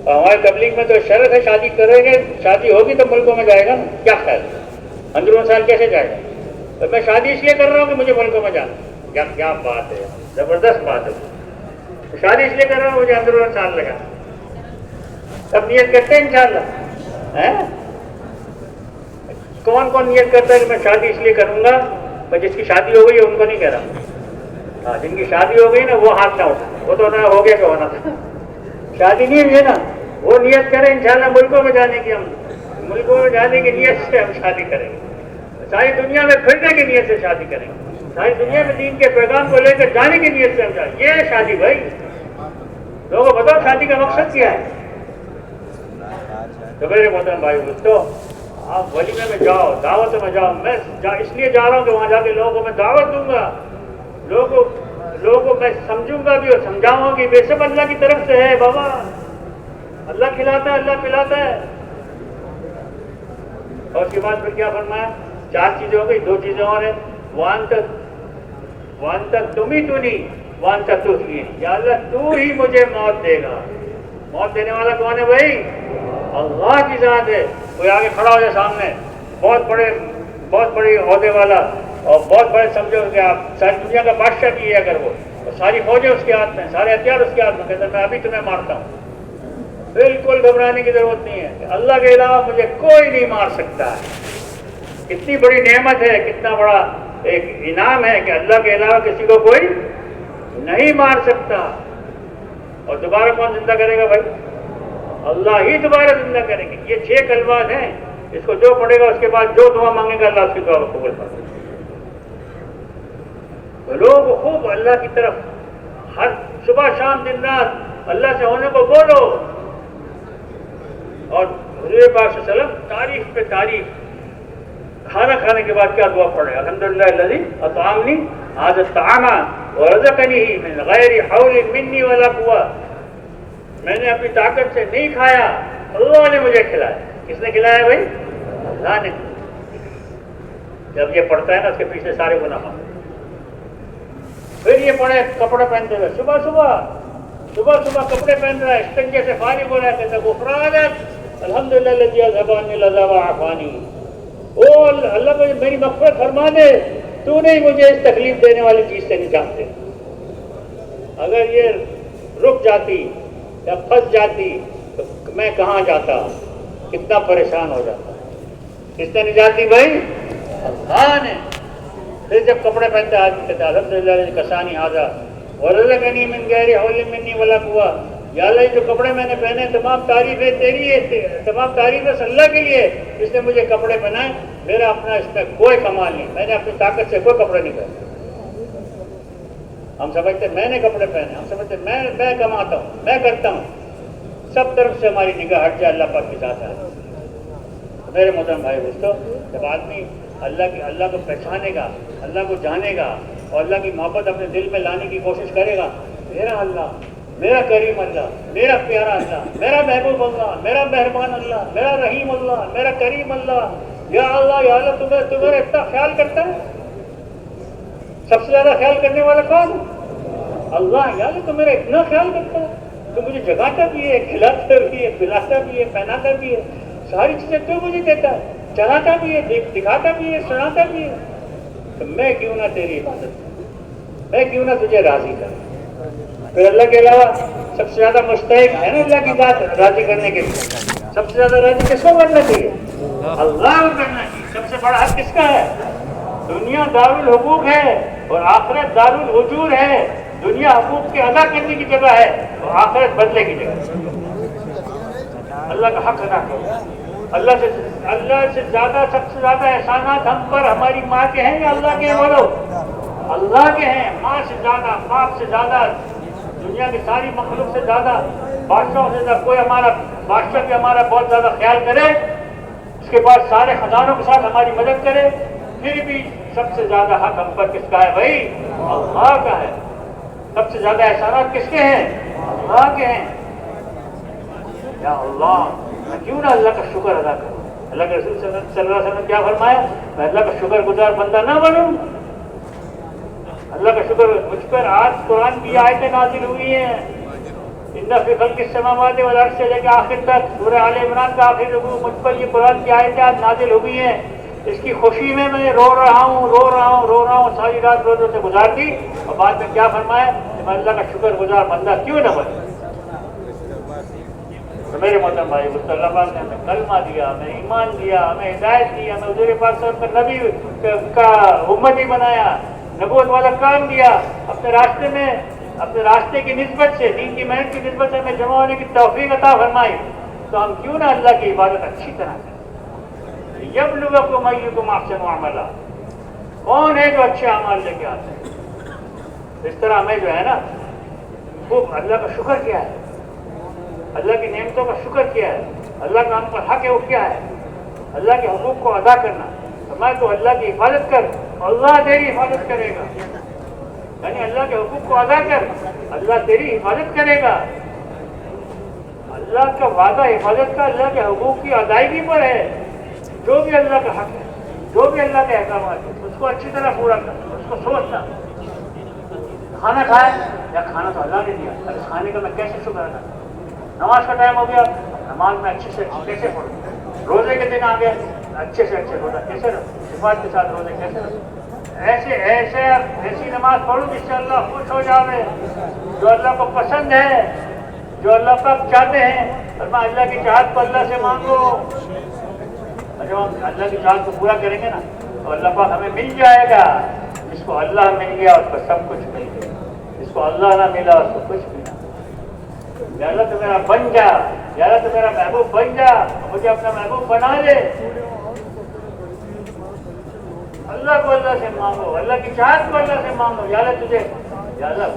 اور ہمارے تبلیغ میں تو شرط ہے شادی کریں گے، شادی ہوگی تو ملکوں میں جائے گا نا، کیا خیال ہے؟ اندرون سال کیسے جائے گا؟ تو میں شادی اس لیے کر رہا ہوں کہ مجھے ملکوں میں جانا، کیا بات ہے، زبردست بات ہے۔ شادی اس لیے کر رہا ہوں مجھے اندرون سال لگا، سب نیت کرتے ہیں انشاءاللہ۔ کون نیت کرتا ہے کہ میں شادی اس لیے کروں گا؟ میں جس کی شادی ہو گئی ہے ان کو نہیں کہہ رہا، ہاں جن کی شادی ہو گئی نا وہ ہاتھ نہ اٹھا، وہ تو نہ ہو گیا کہ ہونا تھا، شادی نہیں ہوئی ہے نا وہ نیت کریں انشاءاللہ ملکوں میں جانے کی، ہم ملکوں میں جانے کی نیت سے ہم شادی کریں گے، ساری دنیا میں پھرنے کی نیت سے شادی کریں گے، ساری دنیا میں دین کے پیغام کو لے کر جانے کی نیت سے ہم جائیں، یہ ہے شادی بھائی۔ لوگوں بتاؤ شادی کا مقصد کیا ہے؟ تو میرے محترم بھائی دوستو، آپ ولیمے میں جاؤ، دعوت میں جاؤ، میں اس لیے جا رہا ہوں کہ وہاں جا کے لوگوں کو میں دعوت دوں گا، لوگوں کو میں سمجھوں گا بھی اور سمجھاؤں گا کہ بے شک اللہ کی طرف سے ہے بابا، اللہ کھلاتا ہے، اللہ پلاتا ہے۔ اور اس کے بعد پھر کیا فرمایا؟ 4 چیزیں ہو گئی، 2 چیزیں اور ہیں، وان تک تم ہی تو نہیں، وان تک تو ہی، یا اللہ تو ہی مجھے موت دے گا۔ موت دینے والا کون ہے بھائی؟ اللہ کی ذات ہے۔ کوئی آگے کھڑا ہو جائے سامنے، بہت بڑی عہدے والا اور بہت بڑے سمجھو کہ آپ ساری دنیا کا بادشاہ بھی ہے، اگر وہ اور ساری فوجیں اس کے ہاتھ میں، سارے ہتھیار اس کے ہاتھ میں، کہتے ہیں میں ابھی تمہیں مارتا ہوں، بالکل گھبرانے کی ضرورت نہیں ہے کہ اللہ کے علاوہ مجھے کوئی نہیں مار سکتا ہے۔ کتنی بڑی نعمت ہے، کتنا بڑا ایک انعام ہے کہ اللہ کے علاوہ کسی کو کوئی نہیں مار سکتا۔ اور دوبارہ کون زندہ کرے گا بھائی؟ اللہ ہی دوبارہ زندہ کریں گے۔ یہ 6 کلمات ہیں، اس کو جو پڑھے گا اس کے بعد جو دعا مانگے گا اللہ اس کی دعا کو قبول فرمائے گا۔ تو لوگ خوب اللہ کی طرف ہر صبح شام دن رات اللہ سے ہونے کو بولو، اور حضور پاک صلی اللہ علیہ وسلم تعریف پہ تعریف، کھانا کھانے کے بعد کیا دعا پڑھے؟ الحمدللہ الذی اطعمنی ھذا الطعام ورزقنی من غیر حول منی ولا قوة، میں نے اپنی طاقت سے نہیں کھایا، اللہ نے مجھے کھلایا۔ کس نے کھلایا بھائی؟ اللہ نے۔ جب یہ پڑھتا ہے نا اس کے پیچھے سارے گناہ معاف۔ پھر یہ پڑھے کپڑے پہنتے ہوئے، صبح کپڑے پہن رہا ہے، استنجے سے فارغ ہو رہا ہے، کہتا ہے غفرانک الحمدللہ الذی اذھب عنی العذاب وعافانی، او اللہ مجھے میری مغفرت فرما دے، تو نہیں مجھے اس تکلیف دینے والی چیز سے نجات دے۔ اگر یہ رک جاتی یا پھنس جاتی تو میں کہاں جاتا، کتنا پریشان ہو جاتا۔ کس نے نجات دی بھائی؟ اللہ نے۔ پھر جب کپڑے پہنتا ہے آدمی کہتا ہے الحمدللہ الذی کسانی ھذا ورزقنی من غیر حول منی ولا قوة، یا اللہ جو کپڑے میں نے پہنے تمام تعریفیں تیری ہے، تمام تعریفیں اللہ کے لیے، جس نے مجھے کپڑے پہنائے، میرا اپنا اس میں کوئی کمال نہیں، میں نے اپنی طاقت سے کوئی کپڑے نہیں پہنے۔ ہم سمجھتے میں نے کپڑے پہنے، ہم سمجھتے میں کماتا ہوں، میں کرتا ہوں، سب طرف سے ہماری نگاہ ہٹ جائے اللہ پاک کے ساتھ ہے۔ میرے محترم بھائی دوستو، جب آدمی اللہ کو پہچانے گا، اللہ کو جانے گا اور اللہ کی محبت اپنے دل میں لانے کی کوشش کرے گا، میرا اللہ، میرا کریم اللہ، میرا پیارا اللہ، میرا محبوب اللہ، میرا مہربان اللہ، میرا رحیم اللہ، میرا کریم اللہ، یا اللہ تمہیں اتنا خیال کرتا ہے۔ سب سے زیادہ خیال کرنے والا کون؟ اللہ۔ یا اللہ تو میرا اتنا خیال کرتا ہے، تو مجھے جگاتا بھی ہے، کھلاتا بھی ہے، پلاتا بھی ہے، پہناتا بھی ہے، ساری چیزیں تو مجھے دیتا ہے، چلاتا بھی ہے، دکھاتا بھی ہے، سناتا بھی ہے، تو میں کیوں نہ تیری عبادت کروں، میں کیوں نہ تجھے راضی کروں۔ پھر اللہ کے علاوہ سب سے زیادہ مستحق ہے نا اللہ کی ذات راضی کرنے کے لیے، سب سے زیادہ راضی کس کو کرنا چاہیے؟ اللہ کو کرنا چاہیے۔ سب سے بڑا حق کس کا ہے؟ دنیا دارالحقوق ہے اور آخرت دارالحجور ہے۔ دنیا حقوق کے ادا کرنے کی جگہ ہے اور آخرت بدلے کی جگہ ہے۔ اللہ کا حق ادا کرو۔ اللہ سے زیادہ، سب سے زیادہ احسانات ہم پر ہماری ماں کے ہیں یا اللہ کے ہیں؟ بولو، اللہ کے ہیں۔ ماں سے زیادہ، باپ سے زیادہ، دنیا کی ساری مخلوق سے زیادہ، بادشاہوں سے زیادہ، کوئی ہمارا بادشاہ بھی ہمارا بہت زیادہ خیال کرے، اس کے بعد سارے خزانوں کے ساتھ ہماری مدد کرے، پھر بھی سب سے زیادہ حق ہم پر کس کا ہے بھائی؟ اللہ کا ہے۔ سب سے زیادہ احسانات کس کے ہیں؟ اللہ کے ہیں۔ یا اللہ، میں کیوں نہ اللہ کا شکر ادا کروں؟ اللہ کے رسول صلی اللہ علیہ وسلم نے کیا فرمایا؟ میں اللہ کا شکر گزار بندہ نہ بنوں؟ اللہ کا شکر مجھ پر آج قرآن کی آیتیں نازل ہوئی ہیں، ان فی خلق السماوات والارض سے لے کے آخر تک سورہ آل عمران کا آخری رکوع، مجھ پر یہ قرآن کی آیتیں آج نازل ہوئی ہیں، اس کی خوشی میں میں رو رہا ہوں، ساری رات روزوں سے گزار دی، اور بعد میں کیا فرمایا کہ میں اللہ کا شکر گزار بندہ کیوں نہ بنوں؟ تو میرے محترم بھائی، اللہ پاک نے ہمیں کلمہ دیا، ہمیں ایمان دیا، ہمیں ہدایت دی، ہمیں حضور پاک صلی اللہ علیہ وسلم نبی کا امتی بنایا، نبوت والا کام دیا، اپنے راستے میں اپنے راستے کی نسبت سے، دین کی محنت کی نسبت سے ہمیں جمع ہونے کی توفیق عطا فرمائی، تو ہم کیوں نہ اللہ کی عبادت اچھی طرح کریں۔ یبلوکم ایکم احسن عملا، کون ہے جو اچھے اعمال لے کے آتے ہیں؟ اس طرح ہمیں جو ہے نا خوب اللہ کا شکر کیا ہے، اللہ کی نعمتوں کا شکر کیا ہے، اللہ کا ہم پر حق ہے وہ کیا ہے، اللہ کے حقوق کو ادا کرنا۔ فرمایا تو اللہ کی حفاظت کر، اللہ تیری حفاظت کرے گا، یعنی اللہ کے حقوق کو ادا کر، اللہ تیری حفاظت کرے گا۔ اللہ کا وعدہ حفاظت کا اللہ کے حقوق کی ادائیگی پر ہے۔ جو بھی اللہ کا حق ہے، جو بھی اللہ کے احکامات ہیں، اس کو اچھی طرح پورا کر، اس کو سوچنا۔ کھانا کھائے یا کھانا تو اللہ نے دیا، اب اس کھانے کا میں کیسے شکر ادا کروں؟ نماز کا ٹائم ہو گیا، نماز میں اچھے سے کیسے پڑھوں؟ روزے کے دن آ گئے، اچھے سے اچھے روزہ کیسے رکھوں؟ حفاظت کے ساتھ روزے کیسے رکھوں؟ ایسی نماز پڑھوں جس سے اللہ خوش ہو جاوے، جو اللہ کو پسند ہے، جو اللہ پاک چاہتے ہیں۔ فرمایا اللہ کی چاہت کو اللہ سے مانگو، جب ہم اللہ کی چاہت کو پورا کریں گے نا تو اللہ پاک ہمیں مل جائے گا۔ جس کو اللہ مل گیا اس کو سب کچھ مل گیا، جس کو اللہ نہ ملا اس کو کچھ بھی نہ۔ یا اللہ تو میرا بن جا، یا اللہ تو میرا محبوب بن جا، مجھے اپنا محبوب بنا لے۔ اللہ کو اللہ سے مانگو، اللہ کی چاہت کو اللہ سے مانگو۔ یا اللہ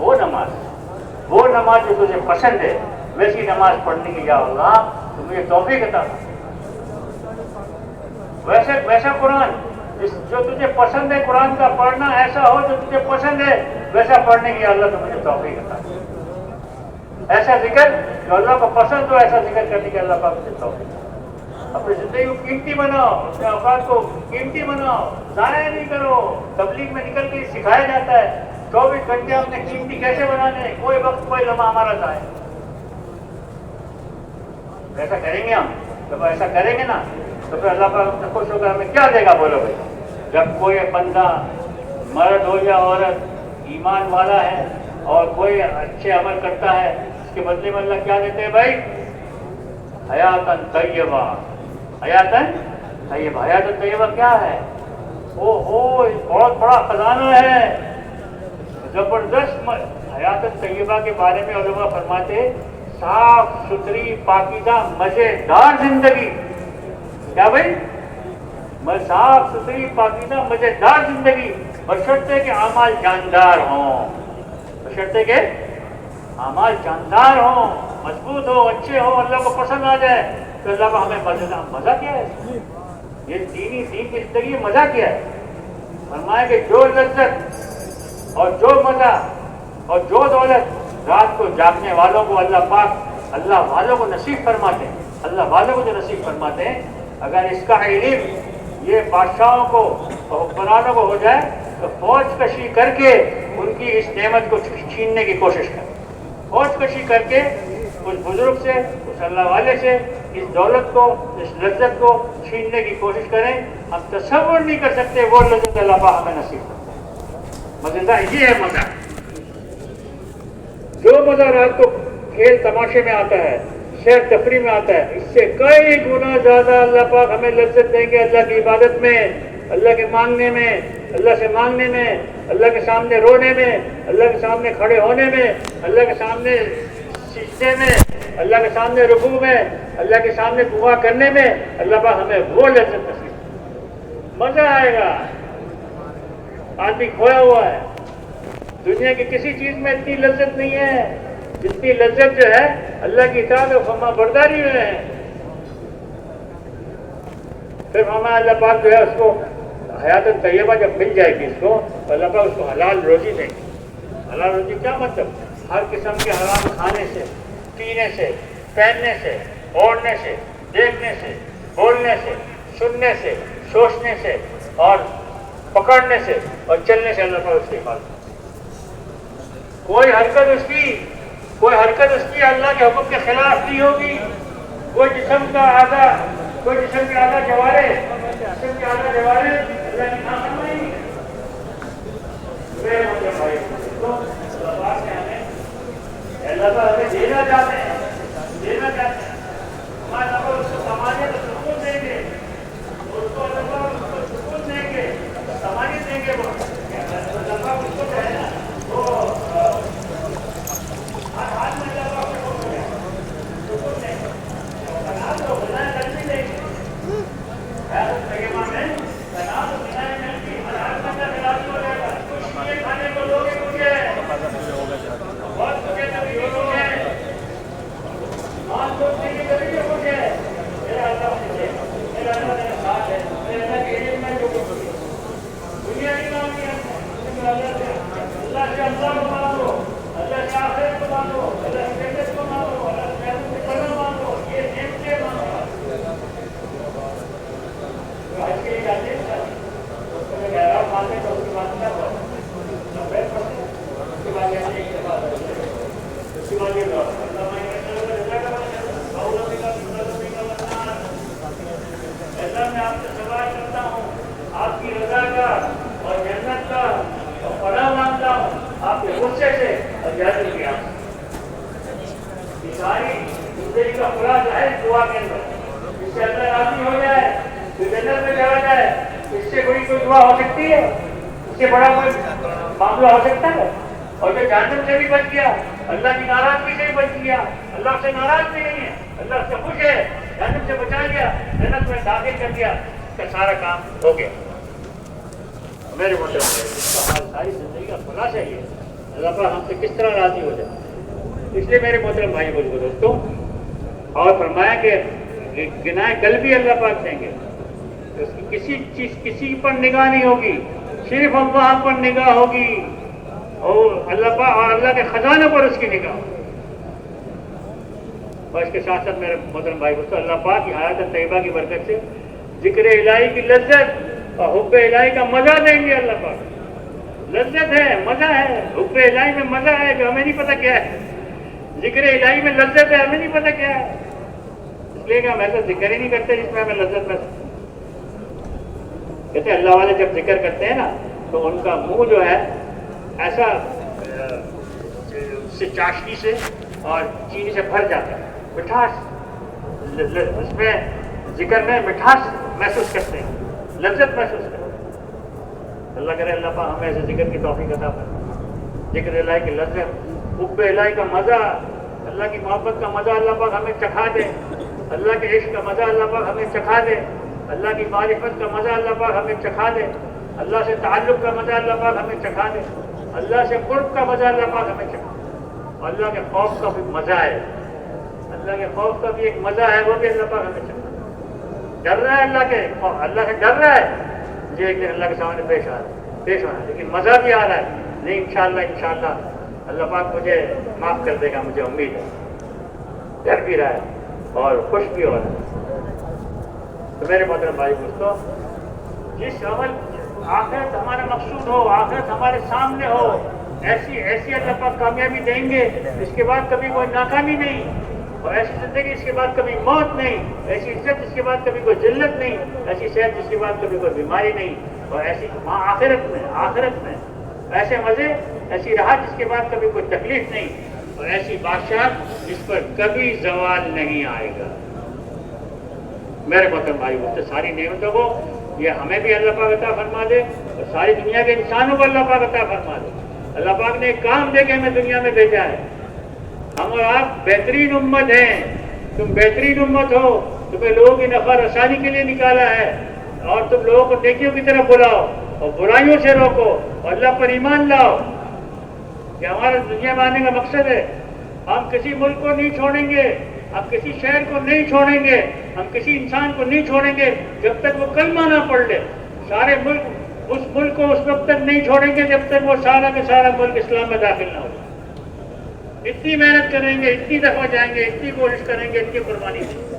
وہ نماز جو تجھے پسند ہے، ویسی نماز پڑھنے کی یا اللہ تو مجھے توفیق عطا کر۔ ویسا قرآن جو تجھے پسند ہے، قرآن کا پڑھنا ایسا ہو جو تجھے پسند ہے، ویسا پڑھنے کی اللہ تو مجھے توفیق عطا کر۔ ایسا ذکر جو اللہ کو پسند ہو، ایسا ذکر کرنے کی اللہ پاک مجھے توفیق عطا کر۔ اپنی زندگی کو قیمتی بناؤ، اپنے اوقات کو قیمتی بناؤ، ضائع نہیں کرو۔ تبلیغ میں نکل کے سکھایا جاتا ہے 24 گھنٹے ہم نے قیمتی کیسے بنانے، کوئی وقت کوئی لمحہ ہمارا ضائع۔ ایسا کریں گے ہم، جب ایسا کریں گے نا تو پھر اللہ پاک ہم سے خوش ہو کر ہمیں کیا دے گا؟ بولو بھائی، جب کوئی بندہ مرد ہو یا عورت ایمان والا ہے اور کوئی اچھے عمل کرتا ہے، اس کے بدلے میں اللہ کیا دیتے ہیں بھائی؟ حیاتن طیبہ۔ حیاتن طیبہ، حیاتن طیبہ کیا ہے؟ بہت بڑا خزانہ ہے، زبردست۔ حیاتن طیبہ کے بارے میں علماء فرماتے صاف ستھری پاکیزہ مزیدار زندگی۔ کیا بھائی؟ صاف ستھری پاکیزہ مزیدار زندگی، بشرطے کہ اعمال جاندار ہوں، بشرطے کہ اعمال جاندار ہوں، مضبوط ہو، اچھے ہو، اللہ کو پسند آ جائے تو اللہ کو ہمیں مزہ کیا ہے؟ یہ دین کی زندگی میں مزہ کیا ہے؟ فرمایا کہ جو لذت اور جو مزہ اور جو دولت رات کو جاگنے والوں کو اللہ پاک اللہ والوں کو نصیب فرماتے ہیں، اللہ والوں کو جو نصیب فرماتے ہیں، اگر اس کا علم یہ بادشاہوں کو اور حکمرانوں کو ہو جائے تو فوج کشی کر کے ان کی اس نعمت کو چھیننے کی کوشش کریں، فوج کشی کر کے اس بزرگ سے، اس اللہ والے سے اس دولت کو، اس لذت کو چھیننے کی کوشش کریں۔ ہم تصور نہیں کر سکتے وہ لذت اللہ پاک ہمیں نصیب کرتا ہے۔ مزیدار یہ ہے مزہ، جو مزہ رات کو کھیل تماشے میں آتا ہے، سیر تفریح میں آتا ہے، اس سے کئی گنا زیادہ اللہ پاک ہمیں لذت دیں گے اللہ کی عبادت میں، اللہ کے مانگنے میں، اللہ سے مانگنے میں، اللہ کے سامنے رونے میں، اللہ کے سامنے کھڑے ہونے میں، اللہ کے سامنے سجدے میں، اللہ کے سامنے رکوع میں، اللہ کے سامنے دعا کرنے میں۔ اللہ پاک ہمیں وہ لذت نصیب، مزہ آئے گا۔ آدمی کھویا ہوا ہے، دنیا کی کسی چیز میں اتنی لذت نہیں ہے جتنی لذت جو ہے اللہ کی اطاعت و فرما برداری میں ہے۔ پھر ہمارا اللہ پاک جو ہے اس کو حیات طیبہ جب مل جائے گی اس کو، تو اللہ پاک اس کو حلال روزی دیں گے۔ حلال روزی کیا مطلب؟ ہر قسم کے حرام کھانے سے، پینے سے، پہننے سے، اوڑھنے سے، دیکھنے سے، بولنے سے، سننے سے، سوچنے سے اور پکڑنے سے اور چلنے سے اللہ پاک اس کی حفاظت۔ کوئی حرکت اس کی اللہ کے حکم کے خلاف نہیں ہوگی۔ کوئی جسم کا آدھا جوارے اللہ کی نافرمانی اللہ تعالیٰ ہمیں دینا چاہتے ہیں، ہمارا اس کو سماجی تو سکون دیں گے، اس کو سکون دیں گے، سماجی دیں گے، وہ اس کو جو ہے نا وہ زندگی کا خلاصہ ہے دعا کے اندر. اس سے اللہ راضی ہو جائے تو جنت میں چلا جائے. اس سے بڑی کوئی دعا ہو سکتی ہے؟ اس سے بڑا کوئی معاملہ ہو سکتا ہے؟ اور جو جہنم سے بھی بچ گیا, اللہ کی ناراضگی سے بھی بچ گیا, اللہ سے ناراض بھی نہیں ہے, اللہ سے خوش ہے, جہنم سے بچا گیا, جنت میں داخل کر دیا, اس کا سارا کام ہو گیا. میرے محترم ساری زندگی کا خلاصہ ہے یہ اللہ پاک ہم سے کس طرح راضی ہو جائے. اس لیے میرے محترم بھائی بزرگوں دوستوں, اور فرمایا کہ گناہ کل بھی اللہ پاک دیں گے. اس کی کسی چیز کسی پر نگاہ نہیں ہوگی, صرف اللہ پر نگاہ ہوگی, اور اللہ پاک اور اللہ کے خزانے پر اس کی نگاہ. اور اس کے ساتھ ساتھ میرے محترم بھائی دوستوں, اللہ پاک کی حیات طیبہ کی برکت سے ذکر الہی کی لذت اور حب الہی کا مزہ دیں گے. اللہ پاک لذت ہے, مزہ ہے, حب الہی میں مزہ ہے جو ہمیں نہیں پتہ کیا ہے, ذکر الہی میں لذت ہے ہمیں نہیں پتہ کیا ہے. اس لیے کہ ہم ایسا ذکر ہی نہیں کرتے جس میں ہمیں لذت میں. کہتے ہیں اللہ والے جب ذکر کرتے ہیں نا تو ان کا منہ جو ہے ایسا چاشنی سے اور چینی سے بھر جاتا ہے, مٹھاس, اس میں ذکر میں مٹھاس محسوس کرتے ہیں, لذت محسوس کرتے ہیں. اللہ کرے اللہ پاک ہمیں ایسے ذکر کی توفیق عطا فرمائے. ذکر الہی کی لذت, حب الہی کا مزہ, اللہ کی محبت کا مزہ اللہ پاک ہمیں چکھا دے, اللہ کے عشق کا مزہ اللہ پاک ہمیں چکھا دے, اللہ کی معرفت کا مزہ اللہ پاک ہمیں چکھا دے, اللہ سے تعلق کا مزہ اللہ پاک ہمیں چکھا دے, اللہ سے قرب کا مزہ اللہ پاک ہمیں چکھا دے. اللہ کے خوف کا بھی مزہ ہے, اللہ کے خوف کا بھی ایک مزہ ہے, وہ بھی اللہ پاک ہمیں چکھا دے. ڈر رہا ہے اللہ سے ڈر رہا ہے, مجھے ایک دن اللہ کے سامنے پیش ہونا ہے, لیکن مزہ بھی آ رہا ہے. نہیں انشاءاللہ اللہ پاک مجھے معاف کر دے گا, مجھے امید ہے. ڈر بھی رہا ہے اور خوش بھی ہو رہا ہے. تو میرے محترم بھائی دوستوں, جس عمل آخرت ہمارا مقصود ہو, آخرت ہمارے سامنے ہو, ایسی اللہ پاک کامیابی دیں گے اس کے بعد کبھی کوئی ناکامی نہیں, اور ایسی زندگی اس کے بعد کبھی موت نہیں, ایسی عزت جس کے بعد کبھی کوئی ذلت نہیں, ایسی صحت جس کے بعد کبھی کوئی بیماری نہیں, اور ایسی آخرت میں ایسے مزے, ایسی راحت جس کے بعد کبھی کوئی تکلیف نہیں, اور ایسی بادشاہ جس پر کبھی زوال نہیں آئے گا. میرے محترم بھائی وہ ساری نعمتوں کو یہ ہمیں بھی اللہ پاک عطا فرما دے, اور ساری دنیا کے انسانوں کو اللہ پاک عطا فرما دے. اللہ پاک نے ایک کام دے کے ہمیں دنیا میں بھیجا ہے. ہم اور آپ بہترین امت ہیں, تم بہترین امت ہو, تمہیں لوگوں کی نفع رسانی کے لیے نکالا ہے, اور تم لوگوں کو نیکیوں کی طرف بلاؤ اور برائیوں سے روکو اور اللہ پر ایمان لاؤ. کہ ہمارا دنیا میں آنے کا مقصد ہے, ہم کسی ملک کو نہیں چھوڑیں گے, ہم کسی شہر کو نہیں چھوڑیں گے, ہم کسی انسان کو نہیں چھوڑیں گے جب تک وہ کلمہ نہ پڑھ لے. سارے ملک اس ملک کو اس وقت تک نہیں چھوڑیں گے جب تک وہ سارا کا سارا ملک اسلام میں داخل نہ ہو. اتنی محنت کریں گے, اتنی دفعہ جائیں گے, اتنی کوشش کریں گے, اتنی قربانی دیں گے.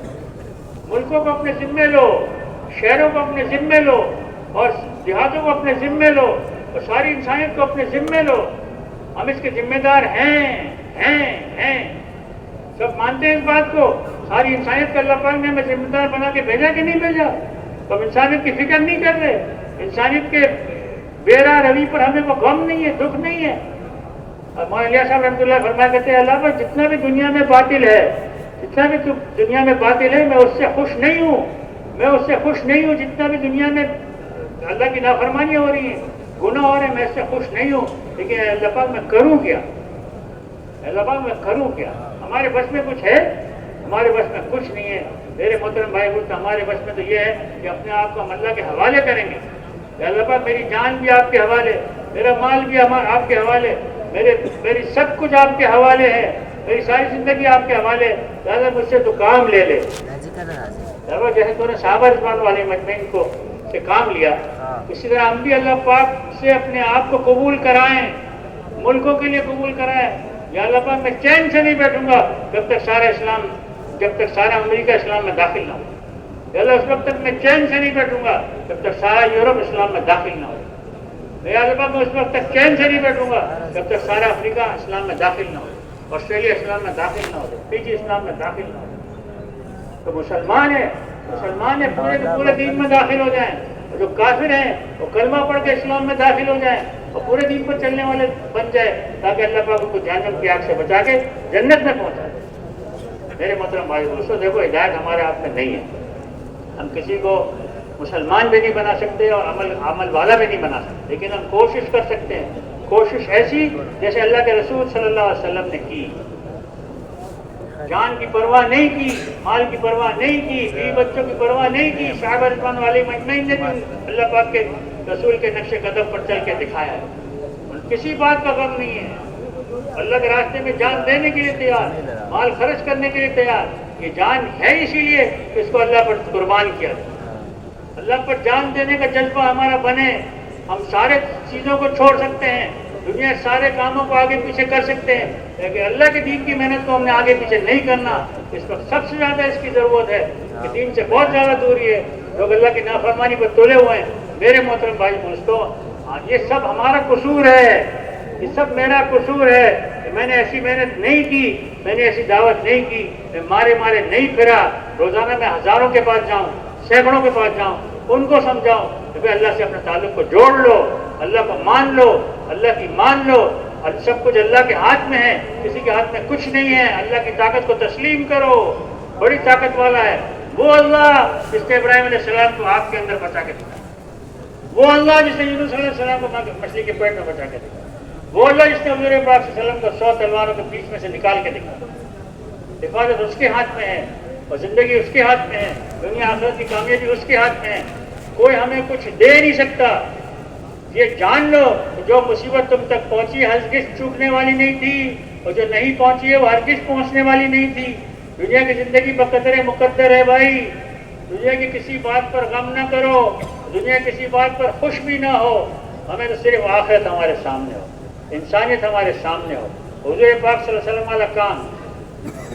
ملکوں کو اپنے ذمے لو, شہروں کو اپنے ذمے لو, اور دیہاتوں کو اپنے ذمے لو, اور ساری انسانیت کو اپنے ذمے لو. ہم اس کے ذمہ دار ہیں. سب مانتے ہیں اس بات کو. ساری انسانیت کا اللہ پاک نے ہمیں ذمہ دار بنا کے بھیجا کہ نہیں بھیجا؟ تو ہم انسانیت کی فکر نہیں کر رہے, انسانیت کے بیرا روی پر ہمیں وہ غم نہیں ہے, دکھ نہیں ہے. مولانا الیاس صاحب رحمۃ اللہ فرمایا کرتے ہیں, اللہ پر جتنا بھی دنیا میں باطل ہے, جتنا بھی دنیا میں باطل ہے, میں اس سے خوش نہیں ہوں, جتنا بھی دنیا میں اللہ کی نافرمانی ہو رہی ہے, گناہ ہو رہے ہیں, میں اس سے خوش نہیں ہوں. لیکن اللہ پاک میں کروں کیا, ہمارے بس میں کچھ ہے؟ ہمارے بس میں کچھ نہیں ہے. میرے محترم بھائی بولتے ہمارے بس میں تو یہ ہے کہ اپنے آپ کو ہم اللہ کے حوالے کریں گے. اللہ پاک میری جان بھی آپ کے حوالے, میرا مال بھی آپ کے حوالے, میری سب کچھ آپ کے حوالے ہے, میری ساری زندگی آپ کے حوالے. اللہ مجھ سے تو کام لے لے. جیسے تو نے صحابہ رضوان والے مجمعین کو سے کام لیا, اسی طرح ہم بھی اللہ پاک سے اپنے آپ کو قبول کرائیں, ملکوں کے لیے قبول کرائیں. یا اللہ پاک میں چین سے نہیں بیٹھوں گا جب تک سارا امریکہ اسلام میں داخل نہ ہو. یا اللہ اس وقت تک میں چین سے نہیں بیٹھوں گا جب تک سارا یورپ اسلام میں داخل نہ ہو. یا اللہ پاک میں اس وقت تک چین سے نہیں بیٹھوں گا جب تک سارا افریقہ اسلام میں داخل نہ ہو, آسٹریلیا اسلام میں داخل نہ ہو, فیجی اسلام میں داخل نہ ہو. تو مسلمان ہیں پورے کے پورے دین میں داخل ہو جائیں, اور جو کافر ہیں وہ کلمہ پڑھ کے اسلام میں داخل ہو جائیں اور پورے دین پر چلنے والے بن جائے, تاکہ اللہ پاک کو جہنم کی آگ سے بچا کے جنت میں پہنچا دے. میرے محترم بھائی دوستوں، دیکھو ہدایت ہمارے ہاتھ میں نہیں ہے. ہم کسی کو مسلمان بھی نہیں بنا سکتے اور عمل والا بھی نہیں بنا سکتے، لیکن ہم کوشش کر سکتے ہیں. کوشش ایسی جیسے اللہ کے رسول صلی اللہ علیہ وسلم نے کی. جان کی پرواہ نہیں کی، مال کی پرواہ نہیں کی، بیوی بچوں کی پرواہ نہیں کی. صحابہ رضوان علیہم اجمعین نے بھی اللہ پاک کے رسول کے نقش قدم پر چل کے دکھایا ہے. کسی بات کا غم نہیں ہے. اللہ کے راستے میں جان دینے کے لیے تیار، مال خرچ کرنے کے لیے تیار. یہ جان ہے اسی لیے کہ اس کو اللہ پر قربان کیا. اللہ پر جان دینے کا جذبہ ہمارا بنے. ہم سارے چیزوں کو چھوڑ سکتے ہیں، دنیا سارے کاموں کو آگے پیچھے کر سکتے ہیں، لیکن اللہ کے دین کی محنت کو ہم نے آگے پیچھے نہیں کرنا. اس وقت سب سے زیادہ اس کی ضرورت ہے کہ دین سے بہت زیادہ دوری ہے. لوگ اللہ کی نافرمانی پر تلے ہوئے ہیں. میرے محترم بھائی دوستو، یہ سب ہمارا قصور ہے، یہ سب میرا قصور ہے کہ میں نے ایسی محنت نہیں کی، میں نے ایسی دعوت نہیں کی، میں مارے نہیں پھرا. روزانہ میں ہزاروں کے پاس جاؤں، سینکڑوں کے پاس جاؤں، ان کو سمجھاؤں کہ بھئی اللہ سے اپنے تعلق کو جوڑ لو، اللہ کو مان لو، اللہ کی مان لو. سب کچھ اللہ کے ہاتھ میں ہے، کسی کے ہاتھ میں کچھ نہیں ہے. اللہ کی طاقت کو تسلیم کرو، بڑی طاقت والا ہے وہ اللہ جس نے ابراہیم علیہ السلام کو آگ کے اندر بچا کے دکھا، وہ اللہ جس نے یونس علیہ السلام کو مچھلی کے پیٹ میں بچا کے دکھا، وہ اللہ جس نے حضور پاک صلی اللہ علیہ وسلم کو 100 تلواروں کے بیچ میں سے نکال کے دکھا. حفاظت اس کے ہاتھ میں ہے اور زندگی اس کے ہاتھ میں ہے، دنیا آخرت کی کامیابی اس کے ہاتھ میں ہے. کوئی ہمیں کچھ دے نہیں سکتا. یہ جان لو کہ جو مصیبت تم تک پہنچی ہرگز چوکنے والی نہیں تھی، اور جو نہیں پہنچی ہے وہ ہرگز پہنچنے والی نہیں تھی. دنیا کی زندگی بقدر مقدر ہے بھائی. دنیا کی کسی بات پر غم نہ کرو، دنیا کسی بات پر خوش بھی نہ ہو. ہمیں تو صرف آخرت ہمارے سامنے ہو، انسانیت ہمارے سامنے ہو، حضور پاک صلی اللہ علیہ وسلم والا کام.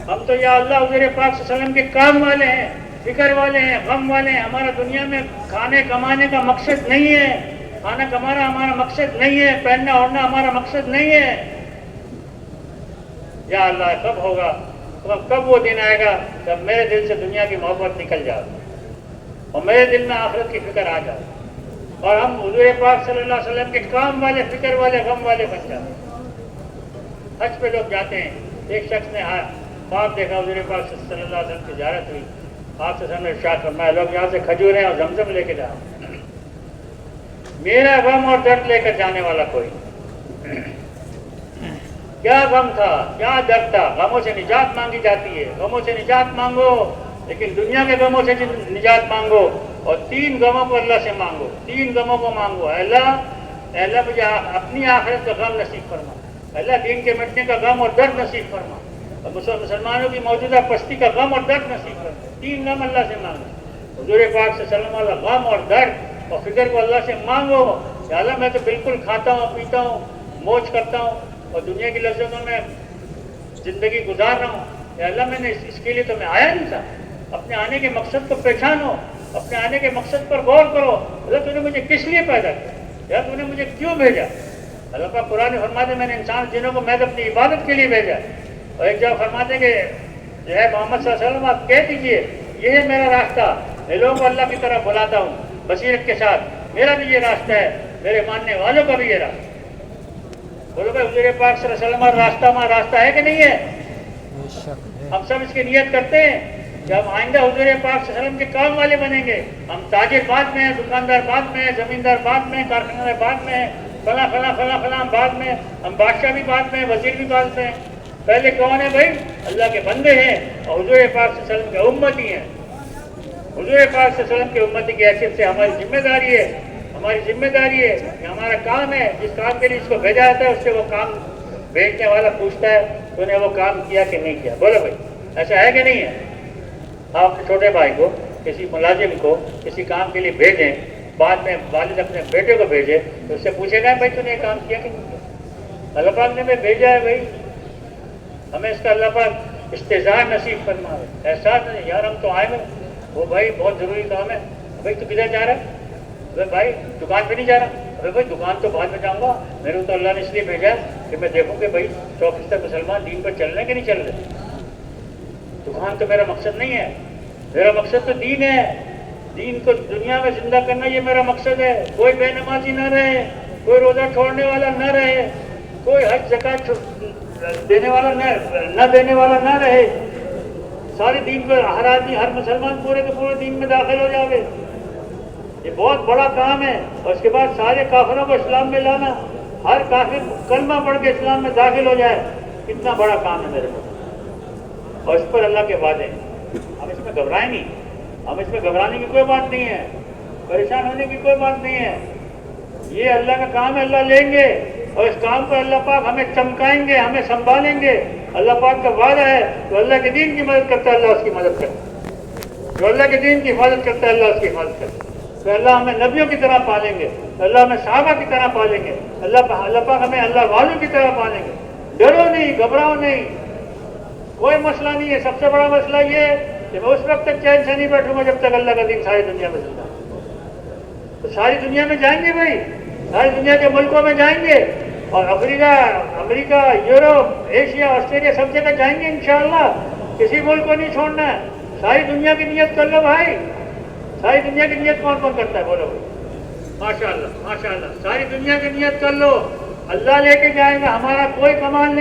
ہم تو یا اللہ حضور پاک صلی اللہ علیہ وسلم کے کام والے ہیں، فکر والے ہیں، غم والے ہیں. ہمارا دنیا میں کھانے کمانے کا مقصد نہیں ہے، کھانا کمانا ہمارا مقصد نہیں ہے، پہننا اوڑھنا ہمارا مقصد نہیں ہے. یا اللہ کب ہوگا، کب وہ دن آئے گا جب میرے دل سے دنیا کی محبت نکل جائے اور میرے دل میں آخرت کی فکر آ جائے اور ہم حضور پاک صلی اللہ علیہ وسلم کے کام والے، فکر والے، غم والے بن جائیں. حج پہ لوگ جاتے ہیں. ایک شخص نے خواب دیکھا، حضور پاک صلی اللہ علیہ وسلم کی زیارت ہوئی. آپ سے سامنے ارشاد فرمایا لوگ یہاں سے کھجوریں اور زمزم لے کے جائیں، میرا غم اور درد لے کر جانے والا کوئی. کیا غم تھا، کیا درد تھا. غموں سے نجات مانگی جاتی ہے، غموں سے نجات مانگو، لیکن دنیا کے غموں سے نجات مانگو اور 3 غموں کو اللہ سے مانگو. 3 غموں کو مانگو. اللہ مجھے اپنی آخرت کا غم نصیب فرما، اللہ دین کے مٹنے کا غم اور درد نصیب فرما، اور مسلمانوں کی موجودہ پستی کا غم اور درد نصیب فرما. 3 غم اللہ سے مانگو. حضور پاک صلی اللہ علیہ وسلم والا غم اور درد اور فکر کو اللہ سے مانگو. یا اللہ میں تو بالکل کھاتا ہوں، پیتا ہوں، موج کرتا ہوں اور دنیا کی لذتوں میں زندگی گزار رہا ہوں. یا اللہ میں نے اس کے لیے تو میں آیا نہیں تھا. اپنے آنے کے مقصد کو پہچانو، اپنے آنے کے مقصد پر غور کرو. اللہ تو نے مجھے کس لیے پیدا کیا، یا تو نے مجھے کیوں بھیجا. اللہ پاک قرآن فرماتے میں نے انسان جنوں کو میں تو اپنی عبادت کے لیے بھیجا. اور ایک جگہ فرماتے کہ جو ہے محمد صلی اللہ علیہ وسلم آپ کہہ دیجئے یہ ہے میرا راستہ، میں لوگوں کو اللہ کی طرف بلاتا ہوں بصیرت کے ساتھ. میرا بھی یہ راستہ ہے، میرے ماننے والوں کا بھی یہ راستہ. بولو بھائی حضور پاک صلی اللہ علیہ وسلم راستہ ہمارا راستہ ہے کہ نہیں ہے؟ ہم سب اس کی نیت کرتے ہیں کہ ہم آئندہ حضور پاک صلی اللہ علیہ وسلم کے کام والے بنیں گے. ہم تاجر بعد میں ہیں، دکاندار بعد میں ہیں، زمیندار بعد میں ہیں، کارخانہ بعد میں ہیں، فلاں فلاں فلاں فلاں بعد میں، ہم بادشاہ بھی بعد میں ہیں، وزیر بھی بعد میں ہیں. پہلے کون ہے بھائی؟ اللہ کے بندے ہیں اور حضور پاک صلی اللہ علیہ وسلم کے امتی ہیں. حضور پاک صلی اللہ علیہ وسلم کے امتی کی حیثیت سے ہماری ذمہ داری ہے، ہماری ذمہ داری ہے کہ ہمارا کام ہے، جس کام کے لیے اس کو بھیجا جاتا ہے اس سے وہ کام بھیجنے والا پوچھتا ہے تو نے وہ کام کیا کہ نہیں کیا. بولو بھائی ایسا ہے کہ نہیں ہے؟ آپ اپنے چھوٹے بھائی کو، کسی ملازم کو کسی کام کے لیے بھیجیں، بعد میں والد اپنے بیٹے کو بھیجے تو اس سے پوچھے گا بھائی تو نے یہ کام کیا کہ نہیں کیا. اللہ پاک نے ہمیں بھیجا ہے بھائی، ہمیں اس کا اللہ پاک استحضار نصیب فرما ہے. احساس نہیں یار ہم تو آئے ہوئے، وہ بھائی بہت ضروری کام ہے. بھائی تو کدھر جا رہا ہے؟ بھائی دکان پہ نہیں جا رہا. ارے بھائی دکان تو بعد میں جاؤں گا، میرے کو تو اللہ نے اس لیے بھیجا کہ میں دیکھوں کہ بھائی 100% مسلمان دین پر چل رہے ہیں کہ نہیں چل رہے. دکان تو میرا مقصد نہیں ہے، میرا مقصد تو دین ہے. دین کو دنیا میں زندہ کرنا یہ میرا مقصد ہے. کوئی بے نمازی نہ رہے، کوئی روزہ چھوڑنے والا نہ رہے، کوئی حج زکات دینے والا نہ دینے والا نہ رہے. سارے دین کو ہر آدمی ہر مسلمان پورے کے پورے دین میں داخل ہو جاوے. یہ بہت بڑا کام ہے. اور اس کے بعد سارے کافروں کو اسلام میں لانا, ہر کافر کلمہ پڑھ کے اسلام میں داخل ہو جائے, کتنا بڑا کام ہے میرے کو. اور اس پر اللہ کے وعدے, ہم اس میں گھبرائیں نہیں, ہم اس میں گھبرانے کی کوئی بات نہیں ہے, پریشان ہونے کی کوئی بات نہیں ہے. یہ اللہ کا کام ہے, اللہ لیں گے, اور اس کام پر اللہ پاک ہمیں چمکائیں گے, ہمیں سنبھالیں گے. اللہ پاک کا وعدہ ہے, تو اللہ کے دین کی مدد کرتا ہے اللہ اس کی مدد کرتا ہے, جو اللہ کے دین کی حفاظت کرتا ہے اللہ اس کی حفاظت کرتا ہے. تو اللہ ہمیں نبیوں کی طرح پالیں گے, اللہ ہمیں صحابہ کی طرح پالیں گے, اللہ پاک ہمیں اللہ والوں کی طرح پالیں گے. ڈرو نہیں, گھبراؤ نہیں, کوئی مسئلہ نہیں ہے. سب سے بڑا مسئلہ یہ ہے کہ میں اس وقت تک چین سے نہیں بیٹھوں گا جب تک اللہ کا دین ساری دنیا میں زندہ ہے. تو ساری دنیا میں جائیں گے بھائی, ساری دنیا کے ملکوں میں جائیں گے, اور افریقہ, امریکہ, یورپ, ایشیا, آسٹریلیا, سب جگہ جائیں گے انشاءاللہ. کسی ملک کو نہیں چھوڑنا ہے. ساری دنیا کی نیت کر لو بھائی. ساری دنیا کی نیت کون کون کرتا ہے بولو بھائی. ماشاءاللہ ماشاءاللہ, ساری دنیا کی نیت کر لو, اللہ لے کے جائے گا, ہمارا کوئی کمال نہیں.